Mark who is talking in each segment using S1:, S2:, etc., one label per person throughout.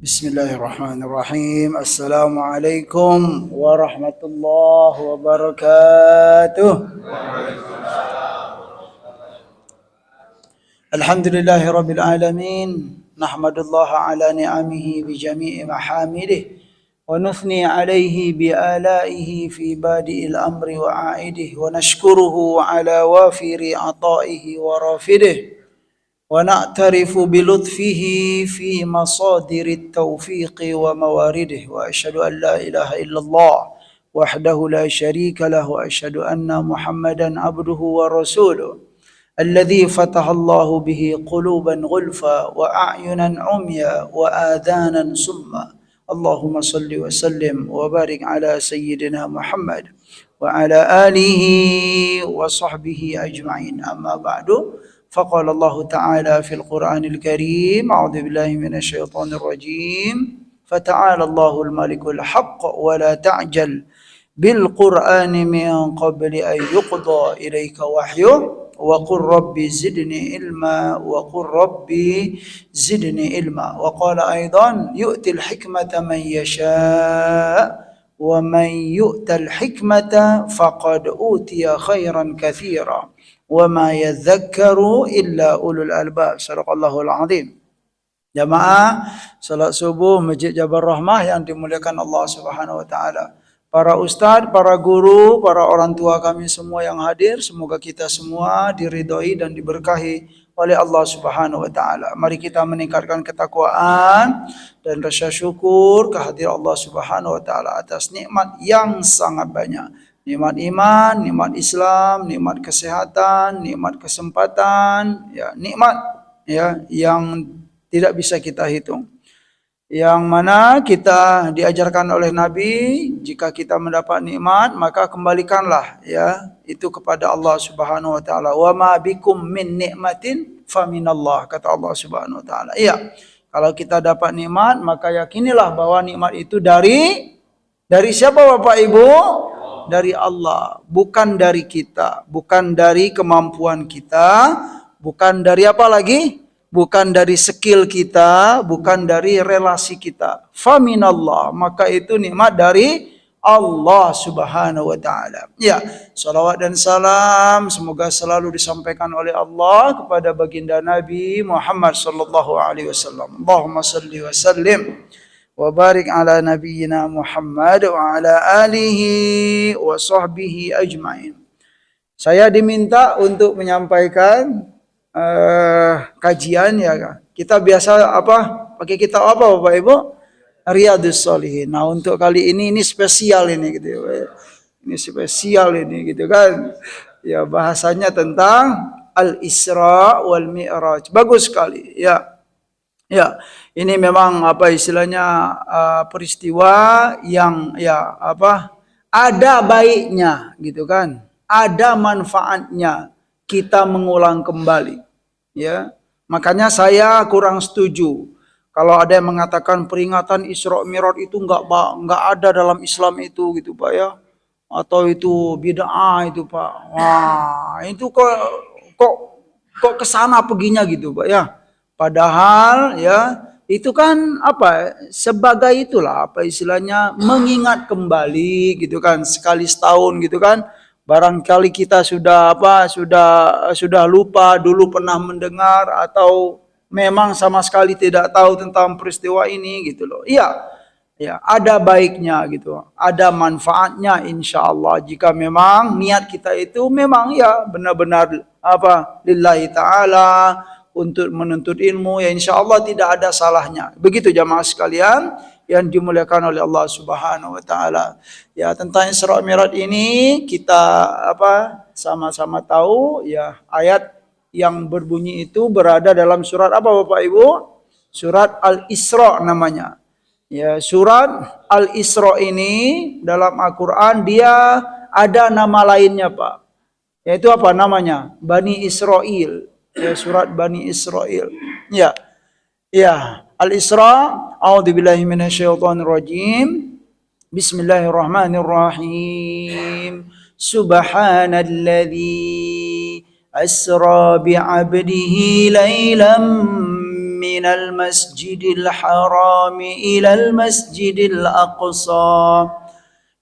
S1: Bismillahirrahmanirrahim. Assalamualaikum warahmatullahi wabarakatuh. Alhamdulillahi rabbil alamin. Nahmadullaha ala ni'amihi bi jami'i mahamidih. Wa nuthni alaihi bi alaihi fi badi'il amri wa a'idih. Wa nashkuruhu ala wafiri ata'ihi wa rafidih. ونعترف بلطفه في مصادر التوفيق وموارده وأشهد أن لا إله إلا الله وحده لا شريك له وأشهد أن محمدا عبده ورسوله الذي فتح الله به قلوبا غلفا وأعينا عميا وآذانا صما اللهم صل وسلم وبارك على سيدنا محمد وعلى آله وصحبه أجمعين أما بعد فقال الله تعالى في القرآن الكريم أعوذ بالله من الشيطان الرجيم فتعالى الله الملك الحق ولا تعجل بالقرآن من قبل أن يقضى إليك وحيه وقل ربي زدني علما وقل ربي زدني علما وقال أيضا يؤتي الحكمة من يشاء ومن يؤت الحكمة فقد أوتي خيرا كثيرا وما يذكر إلا أولو الألباب. Sadaqallahul azim. Jamaah salat subuh Masjid Jabal Rahmah yang dimuliakan Allah Subhanahu wa taala. Para ustaz, para guru, para orang tua kami semua yang hadir, semoga kita semua diridhoi dan diberkahi oleh Allah Subhanahu wa taala. Mari kita meningkatkan ketakwaan dan rasa syukur kehadiran Allah Subhanahu wa taala atas nikmat yang sangat banyak. Nikmat iman, nikmat Islam, nikmat kesehatan, nikmat kesempatan, ya nikmat ya yang tidak bisa kita hitung. Yang mana kita diajarkan oleh Nabi, jika kita mendapat nikmat maka kembalikanlah ya itu kepada Allah Subhanahu wa taala. Wa ma bikum min nikmatin faminallah, kata Allah Subhanahu wa taala. Iya. Kalau kita dapat nikmat maka yakinilah bahwa nikmat itu dari siapa Bapak Ibu? Dari Allah, bukan dari kita, bukan dari kemampuan kita, bukan dari apa lagi? Bukan dari skill kita, bukan dari relasi kita. Faminallah, maka itu nikmat dari Allah Subhanahu wa taala. Ya, salawat dan salam semoga selalu disampaikan oleh Allah kepada baginda Nabi Muhammad sallallahu alaihi wasallam. Allahumma salli wa sallim wa barik ala nabiyyina Muhammad wa ala alihi wa sahbihi ajma'in. Saya diminta untuk menyampaikan kajian ya. Kita biasa apa? Pakai kitab apa Bapak Ibu? Riyadhus Shalihin. Nah, untuk kali ini spesial ini gitu ya. Ini spesial ini gitu kan. Ya, bahasanya tentang Al-Isra wal Mi'raj. Bagus sekali ya. Ya, ini memang apa istilahnya peristiwa yang ya apa ada baiknya gitu kan, ada manfaatnya kita mengulang kembali. Ya, makanya saya kurang setuju kalau ada yang mengatakan peringatan Isra Mi'raj itu enggak ada dalam Islam itu gitu Pak ya, atau itu bid'ah itu Pak. Wah, itu kok kesana peginya gitu Pak ya. Padahal ya itu kan apa sebagai itulah apa istilahnya mengingat kembali gitu kan sekali setahun gitu kan, barangkali kita sudah lupa dulu pernah mendengar atau memang sama sekali tidak tahu tentang peristiwa ini gitu loh. Iya ya, ada baiknya gitu, ada manfaatnya insyaallah jika memang niat kita itu memang ya benar-benar apa lillahi ta'ala untuk menuntut ilmu, ya insyaallah tidak ada salahnya. Begitu jamaah sekalian yang dimuliakan oleh Allah Subhanahu wa taala. Ya, tentang Isra Mi'raj ini kita sama-sama tahu ya, ayat yang berbunyi itu berada dalam surat apa Bapak Ibu? Surat Al-Isra namanya. Ya, surat Al-Isra ini dalam Al-Qur'an dia ada nama lainnya, Pak. Yaitu apa namanya? Bani Israil. Ya, surat Bani Israil. Ya. Ya, Al-Isra, a'udzubillahi minasyaitonir rajim. Bismillahirrahmanirrahim. Subhanalladzi asra bi'abdihi lailam minal masjidil haram ilal masjidil aqsa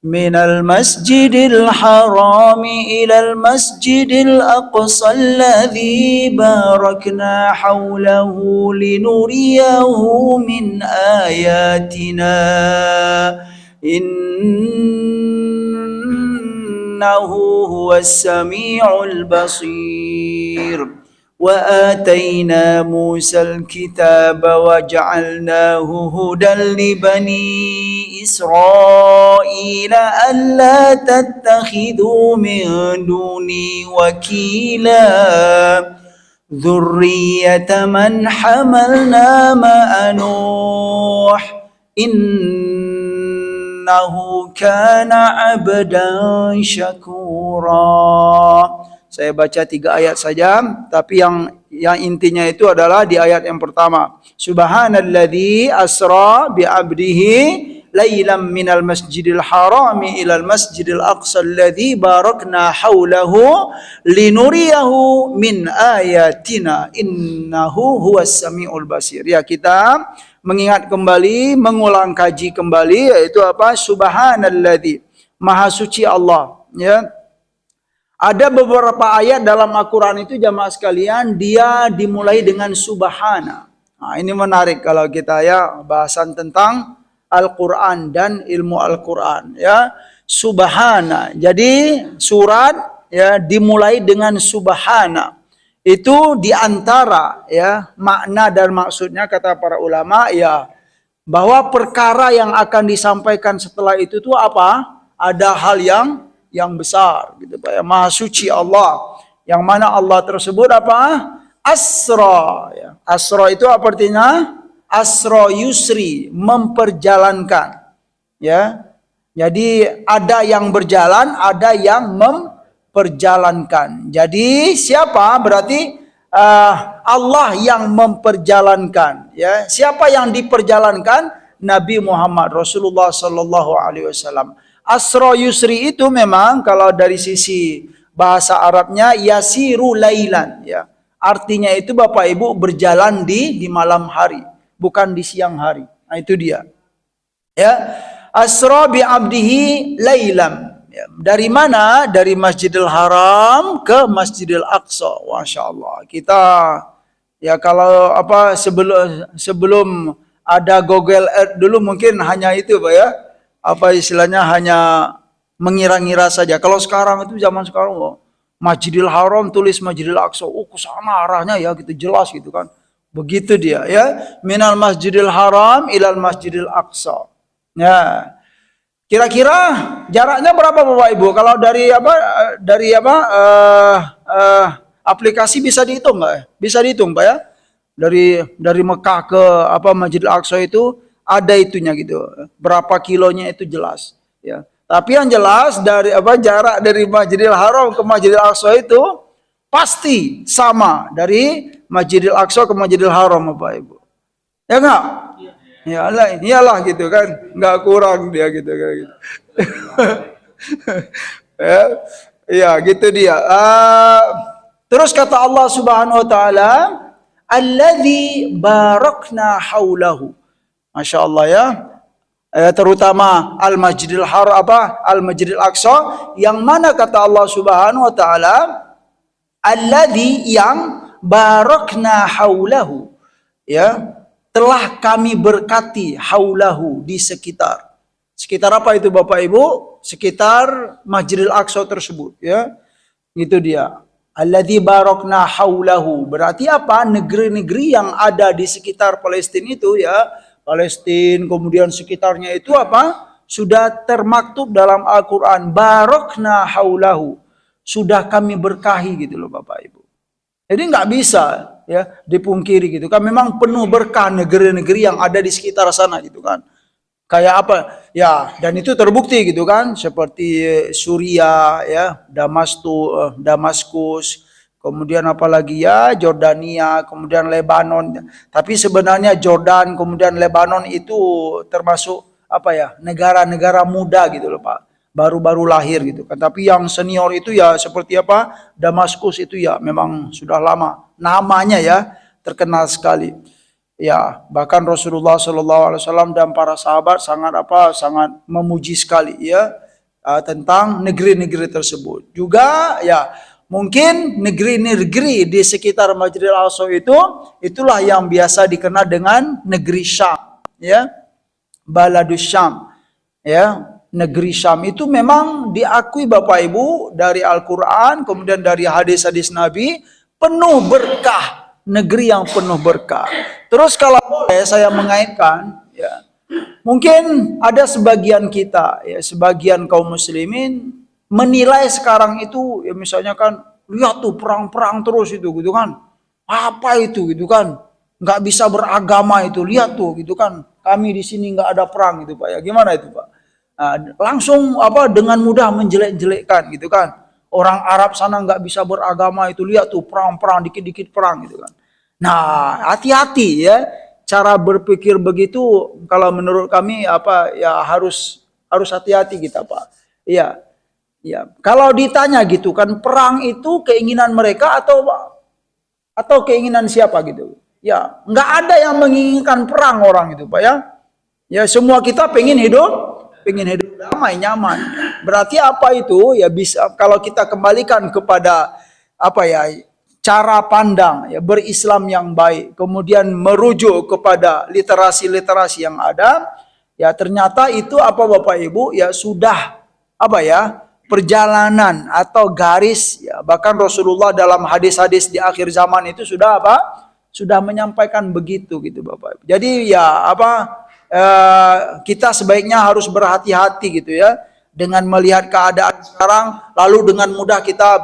S1: من المسجد الحرام إلى المسجد الأقصى الذي باركنا حوله لنريه من آياتنا إنه هو السميع البصير وآتينا موسى الكتاب وجعلناه هدى لبني إسرائيل ألا تتخذوا من دوني وكيلا ذرية من حملنا مع نوح إنه كان عبدا شكورا. Saya baca 3 ayat saja, tapi yang intinya itu adalah di ayat yang pertama. Subhanalladzi asra bi 'abdihi lailan minal masjidil harami ilal masjidil aqsa alladzi barakna haulahu linuriyahu min ayatina innahu huwas samiul basir. Ya, kita mengingat kembali, mengulang kaji kembali, yaitu apa? Subhanalladzi, maha suci Allah, ya. Ada beberapa ayat dalam Al-Quran itu jamaah sekalian, dia dimulai dengan subhana. Nah, ini menarik kalau kita ya bahasan tentang Al-Quran dan ilmu Al-Quran, ya. Subhana. Jadi surat ya dimulai dengan subhana. Itu diantara ya makna dan maksudnya kata para ulama ya, bahwa perkara yang akan disampaikan setelah itu tuh apa? Ada hal yang besar gitu Pak ya. Maha suci Allah, yang mana Allah tersebut apa? Asra ya. Asra itu apa artinya? Asra yusri, memperjalankan, ya. Jadi ada yang berjalan, ada yang memperjalankan. Jadi siapa? Berarti Allah yang memperjalankan, ya. Siapa yang diperjalankan? Nabi Muhammad Rasulullah sallallahu alaihi wasallam. Asra yusri itu memang kalau dari sisi bahasa Arabnya yasiru lailan, ya. Artinya itu Bapak Ibu berjalan di malam hari, bukan di siang hari. Nah, itu dia. Ya. Asra bi 'abdihi lailan. Ya. Dari mana? Dari Masjidil Haram ke Masjidil Aqsa. Masya Allah. Kita ya kalau apa sebelum ada Google Earth dulu mungkin hanya itu Pak ya. Apa istilahnya hanya mengira-ngira saja. Kalau sekarang itu zaman sekarang Masjidil Haram tulis Masjidil Aqsa, ke sana arahnya ya gitu, jelas gitu kan. Begitu dia ya. Minal Masjidil Haram ilal Masjidil Aqsa. Ya. Kira-kira jaraknya berapa Bapak Ibu? Kalau dari aplikasi bisa dihitung nggak? Bisa dihitung Pak ya. Dari Mekah ke Masjidil Aqsa itu ada itunya gitu. Berapa kilonya itu jelas, ya. Tapi yang jelas dari jarak dari Masjidil Haram ke Masjidil Aqsa itu pasti sama dari Masjidil Aqsa ke Masjidil Haram Bapak Ibu. Ya enggak? Ya Allah, iyalah gitu kan. Enggak kurang dia gitu kan gitu. Ya, gitu dia. Terus kata Allah Subhanahu wa taala, "Alladzi barakna haulahu." Masya Allah ya. Terutama Al-Masjidil Haram Al-Masjidil Aqsa, yang mana kata Allah Subhanahu wa taala, alladzi yang barakna haulahu, ya, telah kami berkati haulahu, di sekitar. Sekitar apa itu Bapak Ibu? Sekitar Masjidil Aqsa tersebut, ya. Itu dia. Alladzi barakna haulahu. Berarti apa? Negeri-negeri yang ada di sekitar Palestina itu ya. Palestina, kemudian sekitarnya itu apa? Sudah termaktub dalam Al-Quran. Barakna haulahu. Sudah kami berkahi gitu loh Bapak Ibu. Jadi nggak bisa ya dipungkiri gitu kan. Memang penuh berkah negeri-negeri yang ada di sekitar sana gitu kan. Kayak apa? Ya, dan itu terbukti gitu kan. Seperti Suriah ya, Damaskus. Kemudian apalagi ya Jordania, kemudian Lebanon. Tapi sebenarnya Jordan, kemudian Lebanon itu termasuk negara-negara muda gitu loh Pak. Baru-baru lahir gitu kan. Tapi yang senior itu ya seperti Damaskus itu ya memang sudah lama. Namanya ya terkenal sekali. Ya, bahkan Rasulullah SAW dan para sahabat sangat memuji sekali ya tentang negeri-negeri tersebut. Juga ya mungkin negeri-negeri di sekitar Masjidil Aqsa itulah yang biasa dikenal dengan negeri Syam ya. Baladus Syam ya. Negeri Syam itu memang diakui Bapak Ibu dari Al-Quran, kemudian dari hadis-hadis Nabi, penuh berkah. Negeri yang penuh berkah. Terus kalau boleh saya mengaitkan, ya, mungkin ada sebagian kita, ya, sebagian kaum muslimin menilai sekarang itu, ya misalnya kan, lihat tuh perang-perang terus itu, gitu kan, apa itu, gitu kan, nggak bisa beragama itu, lihat tuh, gitu kan, kami di sini nggak ada perang gitu Pak, ya gimana itu Pak? Nah, langsung dengan mudah menjelek-jelekkan, gitu kan. Orang Arab sana nggak bisa beragama itu, lihat tuh perang-perang, dikit-dikit perang gitu kan. Nah, hati-hati ya, cara berpikir begitu kalau menurut kami ya harus hati-hati kita Pak. Iya, iya. Kalau ditanya gitu kan, perang itu keinginan mereka atau keinginan siapa gitu? Ya, nggak ada yang menginginkan perang orang itu Pak ya. Ya semua kita pengen hidup damai, nyaman. Berarti apa itu? Ya bisa kalau kita kembalikan kepada cara pandang ya berislam yang baik, kemudian merujuk kepada literasi-literasi yang ada, ya ternyata itu Bapak Ibu ya sudah perjalanan atau garis ya, bahkan Rasulullah dalam hadis-hadis di akhir zaman itu sudah menyampaikan begitu gitu Bapak Ibu. Jadi ya kita sebaiknya harus berhati-hati gitu ya dengan melihat keadaan sekarang lalu dengan mudah kita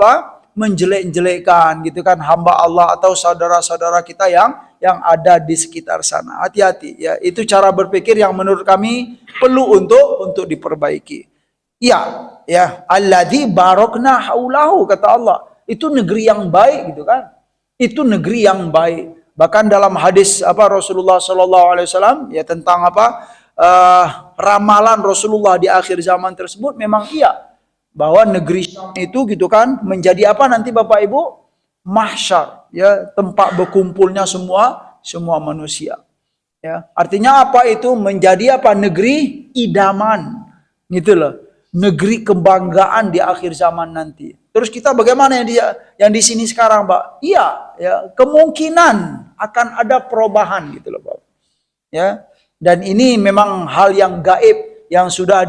S1: menjelek-jelekkan gitu kan hamba Allah atau saudara-saudara kita yang ada di sekitar sana. Hati-hati ya, itu cara berpikir yang menurut kami perlu untuk diperbaiki. Ya, alladzi barakna haulahu kata Allah. Itu negeri yang baik gitu kan. Itu negeri yang baik. Bahkan dalam hadis Rasulullah SAW ya tentang ramalan Rasulullah di akhir zaman tersebut memang iya bahwa negeri Syam itu gitu kan menjadi nanti Bapak Ibu mahsyar ya, tempat berkumpulnya semua manusia. Ya, artinya itu menjadi negeri idaman gitu loh. Negeri kebanggaan di akhir zaman nanti. Terus kita bagaimana yang di sini sekarang, Pak? Iya, ya kemungkinan akan ada perubahan gitu loh, Pak. Ya. Dan ini memang hal yang gaib yang sudah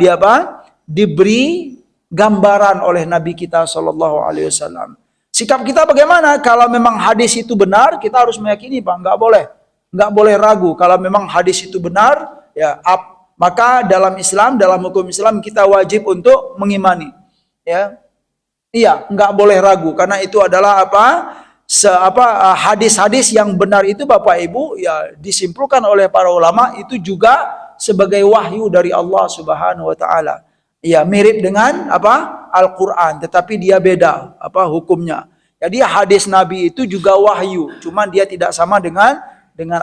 S1: diberi gambaran oleh Nabi kita Shallallahu Alaihi Wasallam. Sikap kita bagaimana? Kalau memang hadis itu benar, kita harus meyakini, Pak. Nggak boleh ragu. Kalau memang hadis itu benar, ya maka dalam Islam, dalam hukum Islam kita wajib untuk mengimani. Ya, iya, nggak boleh ragu karena itu adalah hadis-hadis yang benar itu Bapak Ibu ya disimpulkan oleh para ulama itu juga sebagai wahyu dari Allah Subhanahu Wa Taala. Ya mirip dengan Al-Quran, tetapi dia beda hukumnya. Jadi hadis Nabi itu juga wahyu, cuman dia tidak sama dengan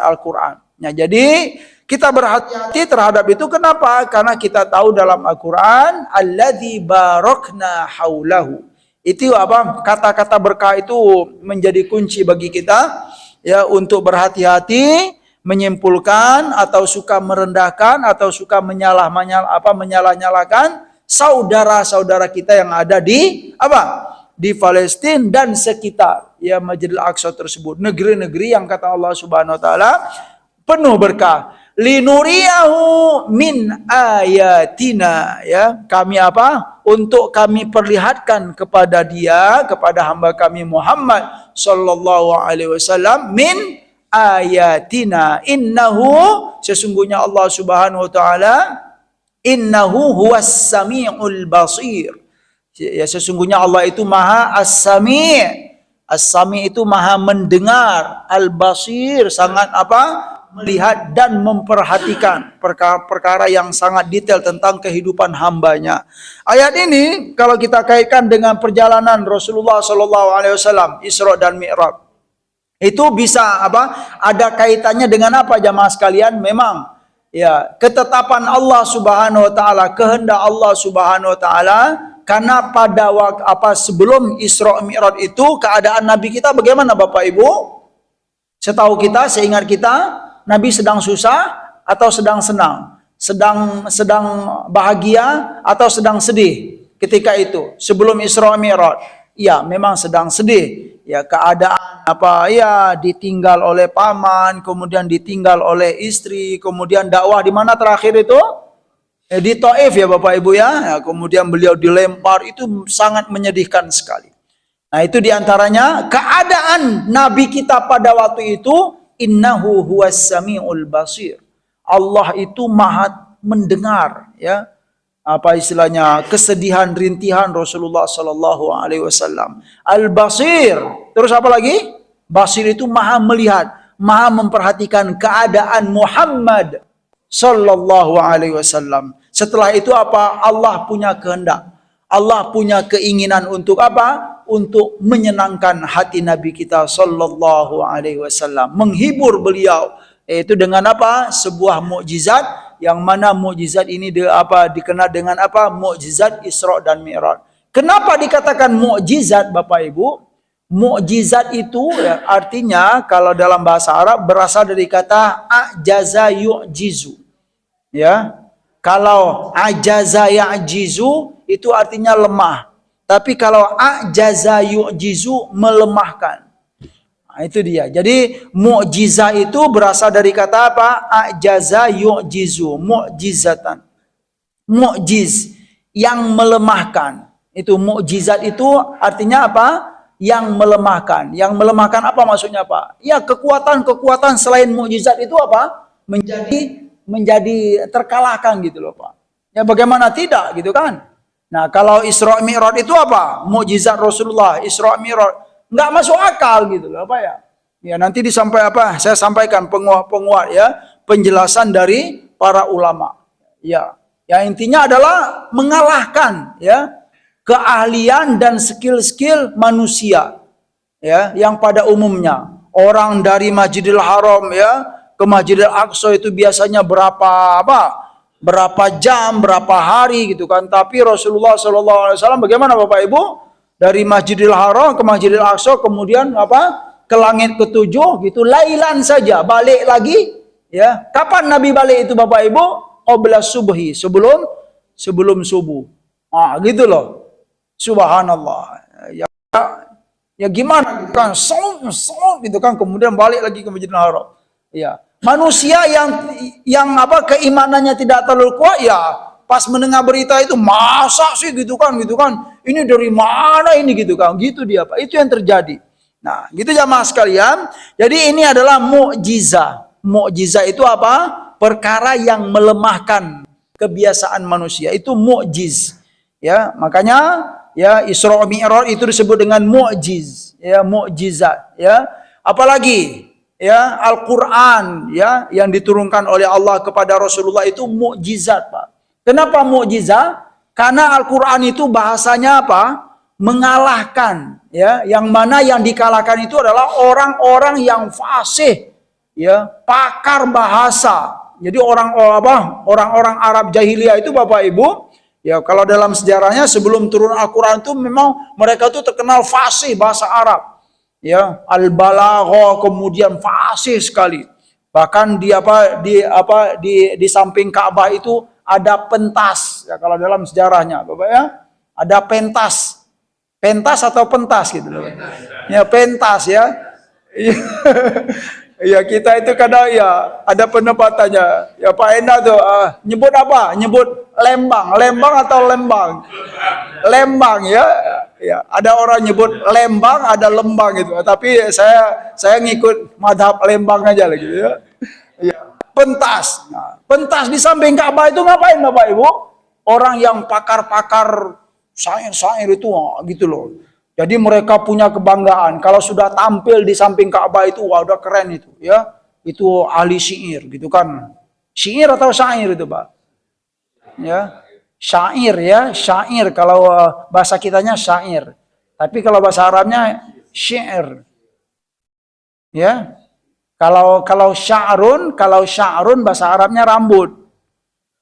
S1: Al-Quran. Nah, jadi kita berhati-hati terhadap itu. Kenapa? Karena kita tahu dalam Al-Quran alladzi barakna haulahu. Itu kata-kata berkah itu menjadi kunci bagi kita ya untuk berhati-hati menyimpulkan atau suka merendahkan atau suka menyalah-nyalakan saudara-saudara kita yang ada di Palestina dan sekitar ya Masjidil Aqsa tersebut, negeri-negeri yang kata Allah Subhanahu Wa Taala penuh berkah. Linuriyahu min ayatina ya, kami untuk kami perlihatkan kepada hamba kami Muhammad sallallahu alaihi wasallam min ayatina, innahu sesungguhnya Allah Subhanahu wa taala innahu huwas samiul basir. Ya sesungguhnya Allah itu Maha As-Sami'. As-Sami' itu Maha mendengar, Al-Basir sangat melihat dan memperhatikan perkara-perkara yang sangat detail tentang kehidupan hambanya. Ayat ini kalau kita kaitkan dengan perjalanan Rasulullah SAW Isra dan Mi'raj, itu bisa ada kaitannya dengan jamaah sekalian? Memang ya ketetapan Allah Subhanahu Wa Taala, kehendak Allah Subhanahu Wa Taala. Karena pada waktu sebelum Isra Mi'raj itu keadaan Nabi kita bagaimana Bapak Ibu? Setahu kita, seingat kita, Nabi sedang susah atau sedang senang? Sedang bahagia atau sedang sedih ketika itu sebelum Isra Mi'raj? Ya, memang sedang sedih. Ya, keadaan ditinggal oleh paman, kemudian ditinggal oleh istri, kemudian dakwah di mana terakhir itu? Di Taif ya Bapak Ibu ya. Kemudian beliau dilempar, itu sangat menyedihkan sekali. Nah, itu diantaranya keadaan Nabi kita pada waktu itu, innahu huwas samiul basir. Allah itu maha mendengar, ya. Apa istilahnya, kesedihan, rintihan Rasulullah sallallahu alaihi wasallam. Al-Basir. Terus apa lagi? Basir itu maha melihat, maha memperhatikan keadaan Muhammad sallallahu alaihi wasallam. Setelah itu apa? Allah punya kehendak. Allah punya keinginan untuk apa? Untuk menyenangkan hati Nabi kita sallallahu alaihi wasallam, menghibur beliau, yaitu dengan apa? Sebuah mukjizat, yang mana mukjizat ini dikenal dengan apa? Mukjizat Isra dan Mi'raj. Kenapa dikatakan mukjizat Bapak Ibu? Mukjizat itu ya, artinya kalau dalam bahasa Arab berasal dari kata ajaza yu'jizu. Ya. Kalau ajaza ya'jizu itu artinya lemah. Tapi kalau ajaza yu'jizu, melemahkan. Nah, itu dia. Jadi mukjizat itu berasal dari kata apa? Ajaza yu'jizu, mukjizatan. Mukjiz, yang melemahkan. Itu mukjizat itu artinya apa? Yang melemahkan. Yang melemahkan apa maksudnya Pak? Ya, kekuatan-kekuatan selain mukjizat itu apa? Menjadi terkalahkan gitu loh Pak. Ya bagaimana tidak gitu kan? Nah, kalau Isra Mi'raj itu apa? Mukjizat Rasulullah, Isra Mi'raj. Nggak masuk akal gitu loh Pak ya. Ya nanti saya sampaikan penguat ya, penjelasan dari para ulama. Ya, yang intinya adalah mengalahkan ya keahlian dan skill-skill manusia. Ya, yang pada umumnya orang dari Masjidil Haram ya ke Masjidil Aqsa itu biasanya berapa jam, berapa hari gitu kan. Tapi Rasulullah SAW bagaimana Bapak Ibu? Dari Masjidil Haram ke Masjidil Aqsa, kemudian ke langit ketujuh gitu, lailan saja, balik lagi ya. Kapan Nabi balik itu Bapak Ibu? Qabla subhi, sebelum subuh. Gitu loh. Subhanallah. Ya gimana gitu kan? Sound gitu kan, kemudian balik lagi ke Masjidil Haram. Ya. Manusia yang keimanannya tidak terlalu kuat ya, pas mendengar berita itu, masa sih gitu kan, ini dari mana ini gitu kan, gitu dia Pak, itu yang terjadi. Nah gitu jamaah sekalian, jadi ini adalah mukjizat. Mukjizat itu apa? Perkara yang melemahkan kebiasaan manusia, itu mukjiz. Ya, makanya ya Isra Mi'raj itu disebut dengan mukjiz, ya, mukjizat, ya. Apalagi ya Al-Qur'an ya yang diturunkan oleh Allah kepada Rasulullah itu mukjizat Pak. Kenapa mukjizat? Karena Al-Qur'an itu bahasanya apa? Mengalahkan ya, yang mana yang dikalahkan itu adalah orang-orang yang fasih ya, pakar bahasa. Jadi orang-orang Arab jahiliyah itu Bapak Ibu, ya kalau dalam sejarahnya sebelum turun Al-Qur'an itu memang mereka itu terkenal fasih bahasa Arab. Ya, al-balaghah, kemudian fasih sekali. Bahkan di samping Ka'bah itu ada pentas. Ya kalau dalam sejarahnya, Bapak ya, ada pentas. Pentas atau pentas gitu loh. Ya, pentas ya. Ya kita itu kadang ya ada penempatannya. Ya Pak Enda tuh nyebut apa? Nyebut Lembang atau Lembang? Lembang ya. Ya, ada orang nyebut Lembang, ada Lembang gitu. Tapi saya ngikut madhab Lembang aja lah gitu ya. Ya. Pentas. Nah, pentas di samping Ka'bah itu ngapain Bapak Ibu? Orang yang pakar-pakar syair-syair itu gitu loh. Jadi mereka punya kebanggaan kalau sudah tampil di samping Ka'bah itu, wah udah keren itu ya. Itu ahli syair gitu kan. Syair atau syair itu Pak? Ya. Syair ya, syair kalau bahasa kitanya syair. Tapi kalau bahasa Arabnya syair. Ya. Kalau sya'run bahasa Arabnya rambut.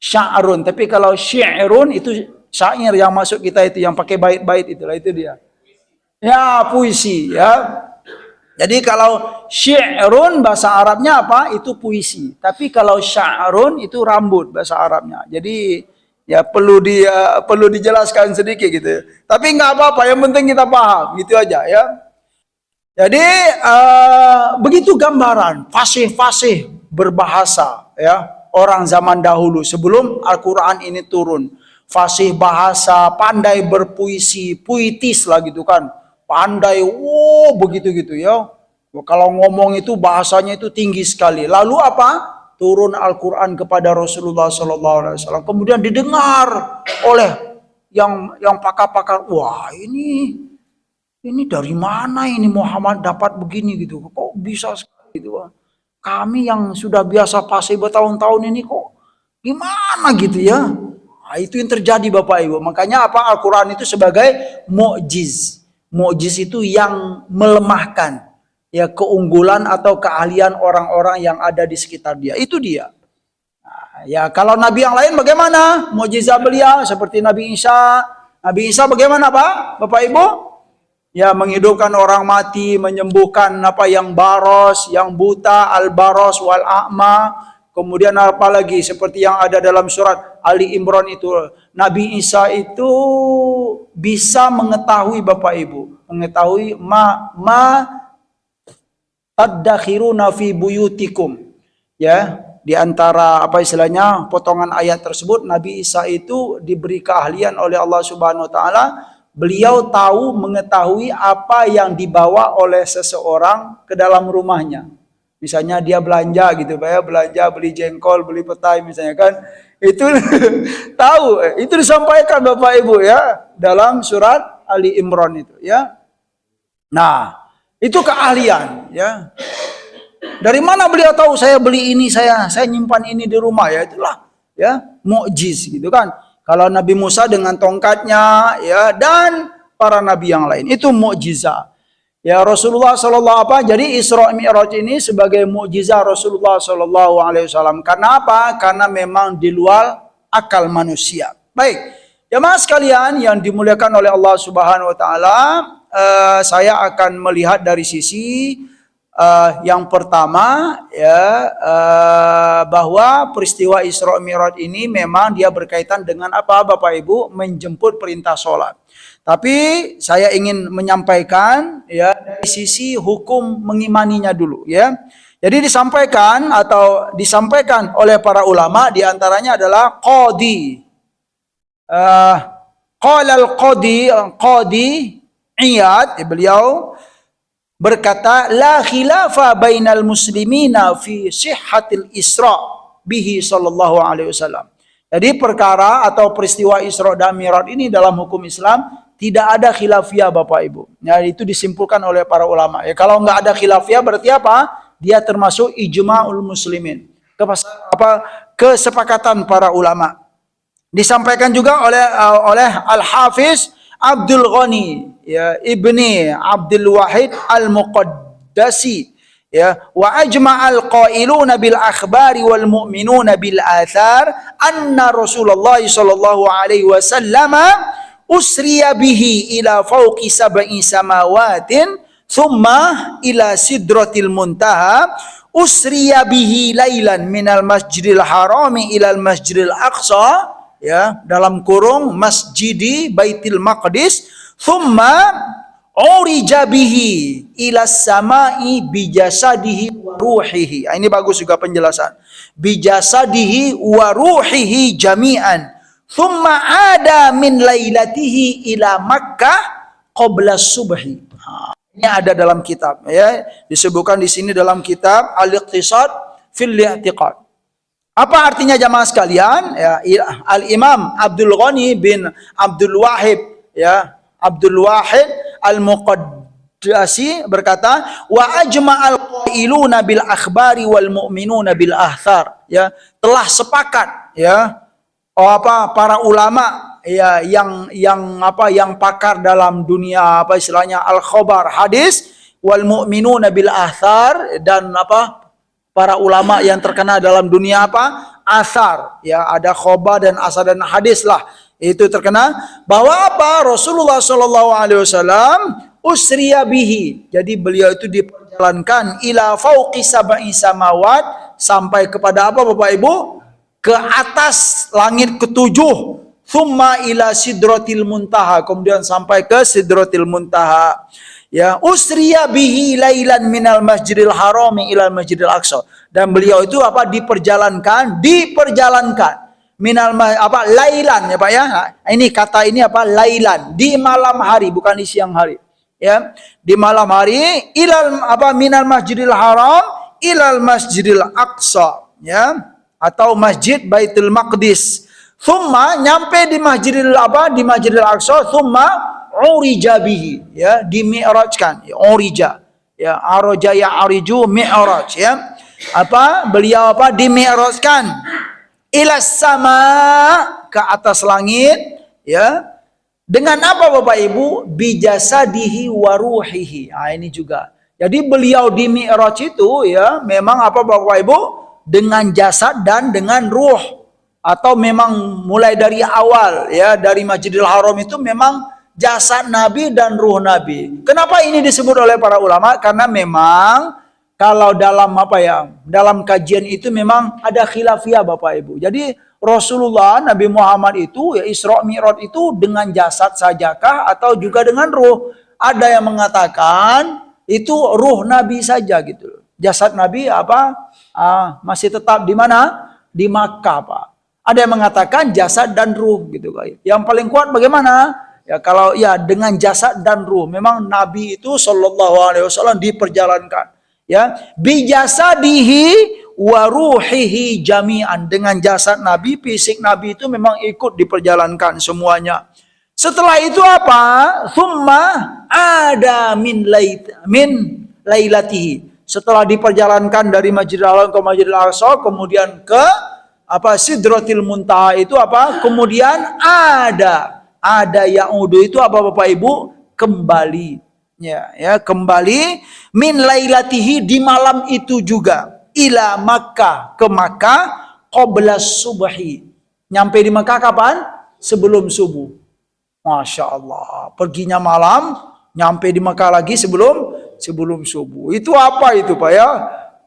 S1: Sya'run, tapi kalau syairun itu syair yang masuk kita itu yang pakai bait-bait itulah, itu dia. Ya, puisi ya. Jadi kalau syi'run bahasa Arabnya apa? Itu puisi. Tapi kalau sya'run itu rambut bahasa Arabnya. Jadi ya perlu dijelaskan sedikit gitu. Tapi nggak apa-apa, yang penting kita paham gitu aja ya. Jadi begitu gambaran fasih-fasih berbahasa ya orang zaman dahulu sebelum Al-Quran ini turun. Fasih bahasa, pandai berpuisi, puitis lah gitu kan. Pandai, begitu gitu ya. Kalau ngomong itu bahasanya itu tinggi sekali. Lalu apa? Turun Al-Quran kepada Rasulullah SAW. Kemudian didengar oleh yang pakar-pakar. Wah ini dari mana ini Muhammad dapat begini gitu? Kok bisa sekali gitu? Kami yang sudah biasa fasih bertahun-tahun ini kok gimana gitu ya? Nah, itu yang terjadi Bapak Ibu. Makanya apa? Al-Quran itu sebagai mu'jiz. Mu'jiz itu yang melemahkan ya keunggulan atau keahlian orang-orang yang ada di sekitar dia. Itu dia. Nah, ya kalau nabi yang lain bagaimana? Mu'jizat beliau seperti Nabi Isa. Nabi Isa bagaimana Pak? Bapak Ibu? Ya menghidupkan orang mati, menyembuhkan apa yang baros, yang buta, al-baros wal a'ma. Kemudian apa lagi seperti yang ada dalam surat Ali Imran itu, Nabi Isa itu bisa mengetahui Bapak Ibu, mengetahui ma tadakhiruna fi buyutikum. Ya, di antara apa istilahnya potongan ayat tersebut Nabi Isa itu diberi keahlian oleh Allah Subhanahu wa taala. Beliau tahu mengetahui apa yang dibawa oleh seseorang ke dalam rumahnya. Misalnya dia belanja gitu Pak ya, belanja beli jengkol, beli petai misalnya kan. Itu tahu, itu disampaikan Bapak Ibu ya dalam surat Ali Imran itu ya. Nah, itu keahlian ya. Dari mana beliau tahu saya beli ini, saya nyimpan ini di rumah ya, itulah ya mukjiz gitu kan. Kalau Nabi Musa dengan tongkatnya ya dan para nabi yang lain itu mukjizat. Ya Rasulullah sallallahu apa? Jadi Isra Mi'raj ini sebagai mukjizat Rasulullah sallallahu alaihi wasallam. Karena apa? Karena memang di luar akal manusia. Baik. Jemaah sekalian yang dimuliakan oleh Allah Subhanahu wa taala, saya akan melihat dari sisi yang pertama ya bahwa peristiwa Isra Mi'raj ini memang dia berkaitan dengan apa Bapak Ibu? Menjemput perintah sholat. Tapi saya ingin menyampaikan ya dari sisi hukum mengimaninya dulu ya. Jadi disampaikan oleh para ulama diantaranya adalah qadi. Qala al-qadi Iyad, beliau berkata la khilafa bainal muslimina fi sihhatil Isra bihi sallallahu alaihi wasallam. Jadi perkara atau peristiwa Isra dan Mi'raj ini dalam hukum Islam tidak ada khilafiyah Bapak Ibu. Ya, itu disimpulkan oleh para ulama. Ya, kalau nggak ada khilafiyah berarti apa? Dia termasuk ijma'ul muslimin. Kesepakatan para ulama. Disampaikan juga oleh Al-Hafiz Abdul Ghani ya Ibni Abdul Wahid Al-Muqaddasi ya wa ajma'al qailuna bil akhbari wal mu'minuna bil athar anna Rasulullah sallallahu alaihi wasallam usriya bihi ila fawqi sab'i samawatin thumma ila sidratil muntaha usriya bihi lailan minal masjidil harami ilal masjidil aqsa ya dalam kurung masjidi Baitul Maqdis thumma urija bihi ila samai bijasadihi wa ruhihi. Ini bagus juga penjelasan. Bijasadihi wa ruhihi jami'an. Thumma ada min lailatihi ila Makkah qabla subhi. Ini ada dalam kitab ya. Disebutkan di sini dalam kitab Al-Iqtisad fil I'tiqad. Apa artinya jamaah sekalian? Ya, Al-Imam Abdul Ghani bin Abdul Wahid ya, Abdul Wahid Al-Muqaddasi berkata, "Wa ajma'al qailuna bil akhbari wal mu'minuna bil athar." Ya, telah sepakat ya para ulama ya yang pakar dalam dunia apa istilahnya al-khabar hadis wal mu'minuna bil athar dan para ulama yang terkenal dalam dunia asar ya ada khobar dan asar dan hadis lah itu terkenal bahwa Rasulullah Shallallahu Alaihi Wasallam usriya bihi. Jadi beliau itu diperjalankan ila fauqi sab'i samawat, sampai kepada apa Bapak Ibu? Ke atas langit ketujuh. Thumma ila sidratil muntaha, kemudian sampai ke sidratil muntaha. Ya, usriya bihi lailan minal masjidil harami ilal masjidil aqsa. Dan beliau itu apa? Diperjalankan minal apa? Lailan ya Pak ya. Nah, ini kata ini apa? Lailan, di malam hari, bukan di siang hari. Ya, di malam hari ilal apa? Minal masjidil haram ilal masjidil aqsa, ya, atau masjid Baitul Maqdis. Thumma nyampe di masjidil apa? Di masjidil aqsa, thumma urija bihi, ya, dimi'rajkan, ya, urija, ya, araja ya ariju mi'raj, ya, apa beliau apa dimi'rajkan ila sama, ke atas langit, ya, dengan apa Bapak Ibu? Bijasadihi wa ruhihi. Nah, ini juga. Jadi beliau di mi'raj itu ya memang apa Bapak Ibu? Dengan jasad dan dengan ruh, atau memang mulai dari awal ya, dari Masjidil Haram itu memang jasad Nabi dan ruh Nabi. Kenapa ini disebut oleh para ulama? Karena memang kalau dalam apa ya, dalam kajian itu memang ada khilafiyah Bapak Ibu. Jadi Rasulullah Nabi Muhammad itu ya Isra Mi'raj itu dengan jasad sajakah atau juga dengan ruh? Ada yang mengatakan itu ruh Nabi saja gitu. Jasad Nabi apa? Masih tetap di mana? Di Makkah, Pak. Ada yang mengatakan jasad dan ruh gitu, Pak. Yang paling kuat bagaimana? Ya kalau ya dengan jasad dan ruh, memang Nabi itu Shallallahu Alaihi Wasallam diperjalankan, ya, bijasadihi wa ruhihi jami'an, dengan jasad Nabi, fisik Nabi itu memang ikut diperjalankan semuanya. Setelah itu apa? Thumma ada min lailatihi. Setelah diperjalankan dari Masjidil Haram ke Masjidil Aqsa, kemudian ke apa Sidratil Muntaha itu apa? Kemudian ada ya'udu itu apa Bapak Ibu? Kembali. Ya, kembali min lailatihi, di malam itu juga, ila Makkah, ke Makkah, qabla subhi. Nyampe di Makkah kapan? Sebelum subuh. Masya Allah. Perginya malam, nyampe di Makkah lagi sebelum subuh. Itu apa itu Pak ya?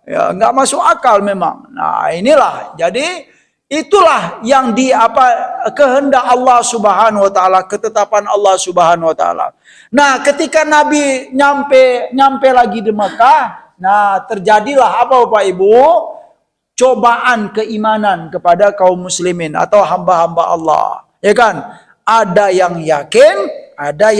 S1: Ya nggak masuk akal memang. Nah inilah, jadi itulah yang di apa kehendak Allah Subhanahu wa taala, ketetapan Allah Subhanahu wa taala. Nah, ketika Nabi nyampe lagi di Mekah, nah terjadilah apa Bapak Ibu? Cobaan keimanan kepada kaum muslimin atau hamba-hamba Allah. Ya kan? Ada yang yakin, ada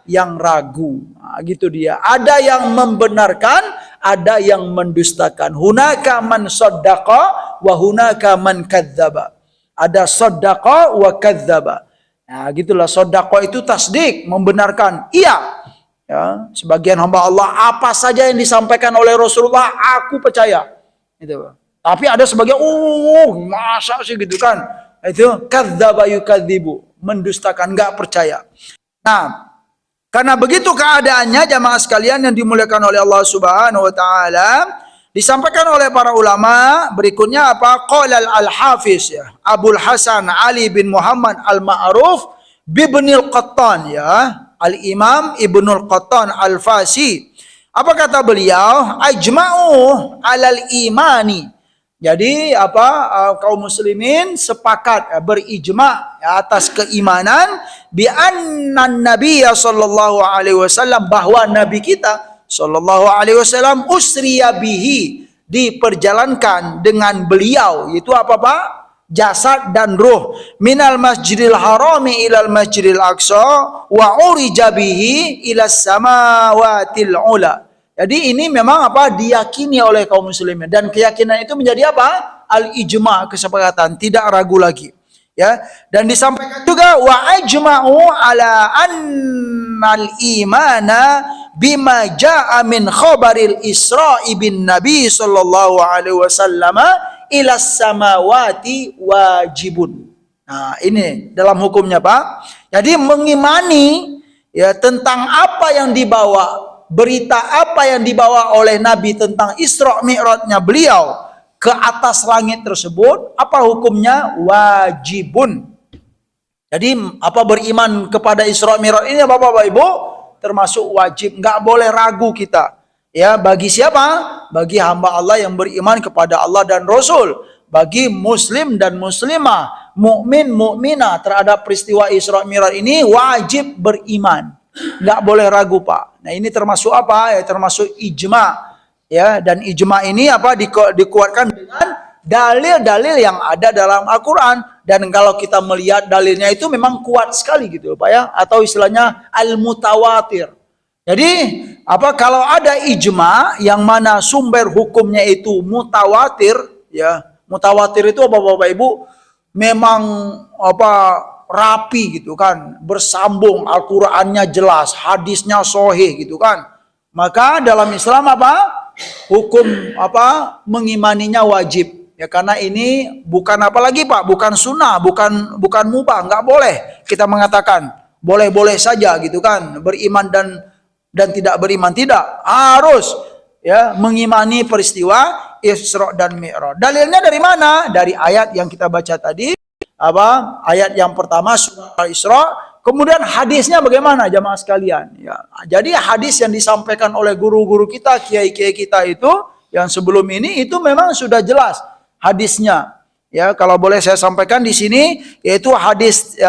S1: yang ragu. Nah, gitu dia. Ada yang membenarkan, ada yang mendustakan. Hunaka man saddaqa wa hunaka man kadzdzaba. Ada saddaqa wa kadzdzaba. Nah, gitulah, saddaqa itu tasdik, membenarkan. Iya. Ya, sebagian hamba Allah apa saja yang disampaikan oleh Rasulullah aku percaya. Itu. Tapi ada sebagian masa sih gitu kan. Itu kadzdzaba yukadzibu, mendustakan, enggak percaya. Nah, karena begitu keadaannya jamaah sekalian yang dimuliakan oleh Allah Subhanahu wa taala, disampaikan oleh para ulama berikutnya apa? Qala al-Hafiz ya, Abul Hasan Ali bin Muhammad al-Ma'ruf bibnil Qattan ya, Al-Imam Ibnul Qattan Al-Fasi. Apa kata beliau? Ajma'u alal imani. Jadi apa kaum muslimin sepakat berijma atas keimanan bi annan nabiyya sallallahu alaihi wasallam, bahwa nabi kita sallallahu alaihi wasallam usriya bihi, diperjalankan dengan beliau, itu apa Pak? Jasad dan ruh, minal masjidil harami ilal masjidil aqsa wa urija bihi ila samawatil ula. Jadi ini memang apa? Diyakini oleh kaum muslimin, dan keyakinan itu menjadi apa? Al-ijma, kesepakatan, tidak ragu lagi. Ya, dan disampaikan juga wa ajma'u ala annal imana bima jaa min khabaril Isra'i bin Nabi sallallahu alaihi wasallam ila samawati wajibun. Nah, ini dalam hukumnya Pak. Jadi mengimani ya tentang apa yang dibawa, berita apa yang dibawa oleh Nabi tentang Isra Mi'rajnya beliau ke atas langit tersebut, apa hukumnya? Wajibun. Jadi apa beriman kepada Isra Mi'raj ini Bapak Ibu termasuk wajib, nggak boleh ragu kita. Ya, bagi siapa? Bagi hamba Allah yang beriman kepada Allah dan Rasul. Bagi muslim dan muslimah, mukmin mukminah terhadap peristiwa Isra Mi'raj ini wajib beriman. Nggak boleh ragu, Pak. Nah, ini termasuk apa? Ya, termasuk ijma. Ya, dan ijma ini apa? Dikuatkan dengan dalil-dalil yang ada dalam Al-Quran. Dan kalau kita melihat dalilnya itu memang kuat sekali gitu, Pak ya, atau istilahnya al-mutawatir. Jadi apa, kalau ada ijma yang mana sumber hukumnya itu mutawatir, ya, mutawatir itu apa Bapak Ibu? Memang apa, rapi gitu kan, bersambung, Al-Qur'annya jelas, hadisnya sahih gitu kan. Maka dalam Islam apa? Hukum apa? Mengimaninya wajib. Ya, karena ini bukan apa lagi Pak, bukan sunnah, bukan mubah, nggak boleh kita mengatakan boleh-boleh saja gitu kan, beriman dan tidak beriman, tidak, harus ya mengimani peristiwa Isra dan Mi'raj. Dalilnya dari mana? Dari ayat yang kita baca tadi, apa? Ayat yang pertama surah Al-Isra, kemudian hadisnya bagaimana jamaah sekalian? Ya, jadi hadis yang disampaikan oleh guru-guru kita, kiai-kiai kita itu yang sebelum ini itu memang sudah jelas hadisnya. Ya, kalau boleh saya sampaikan di sini, yaitu hadis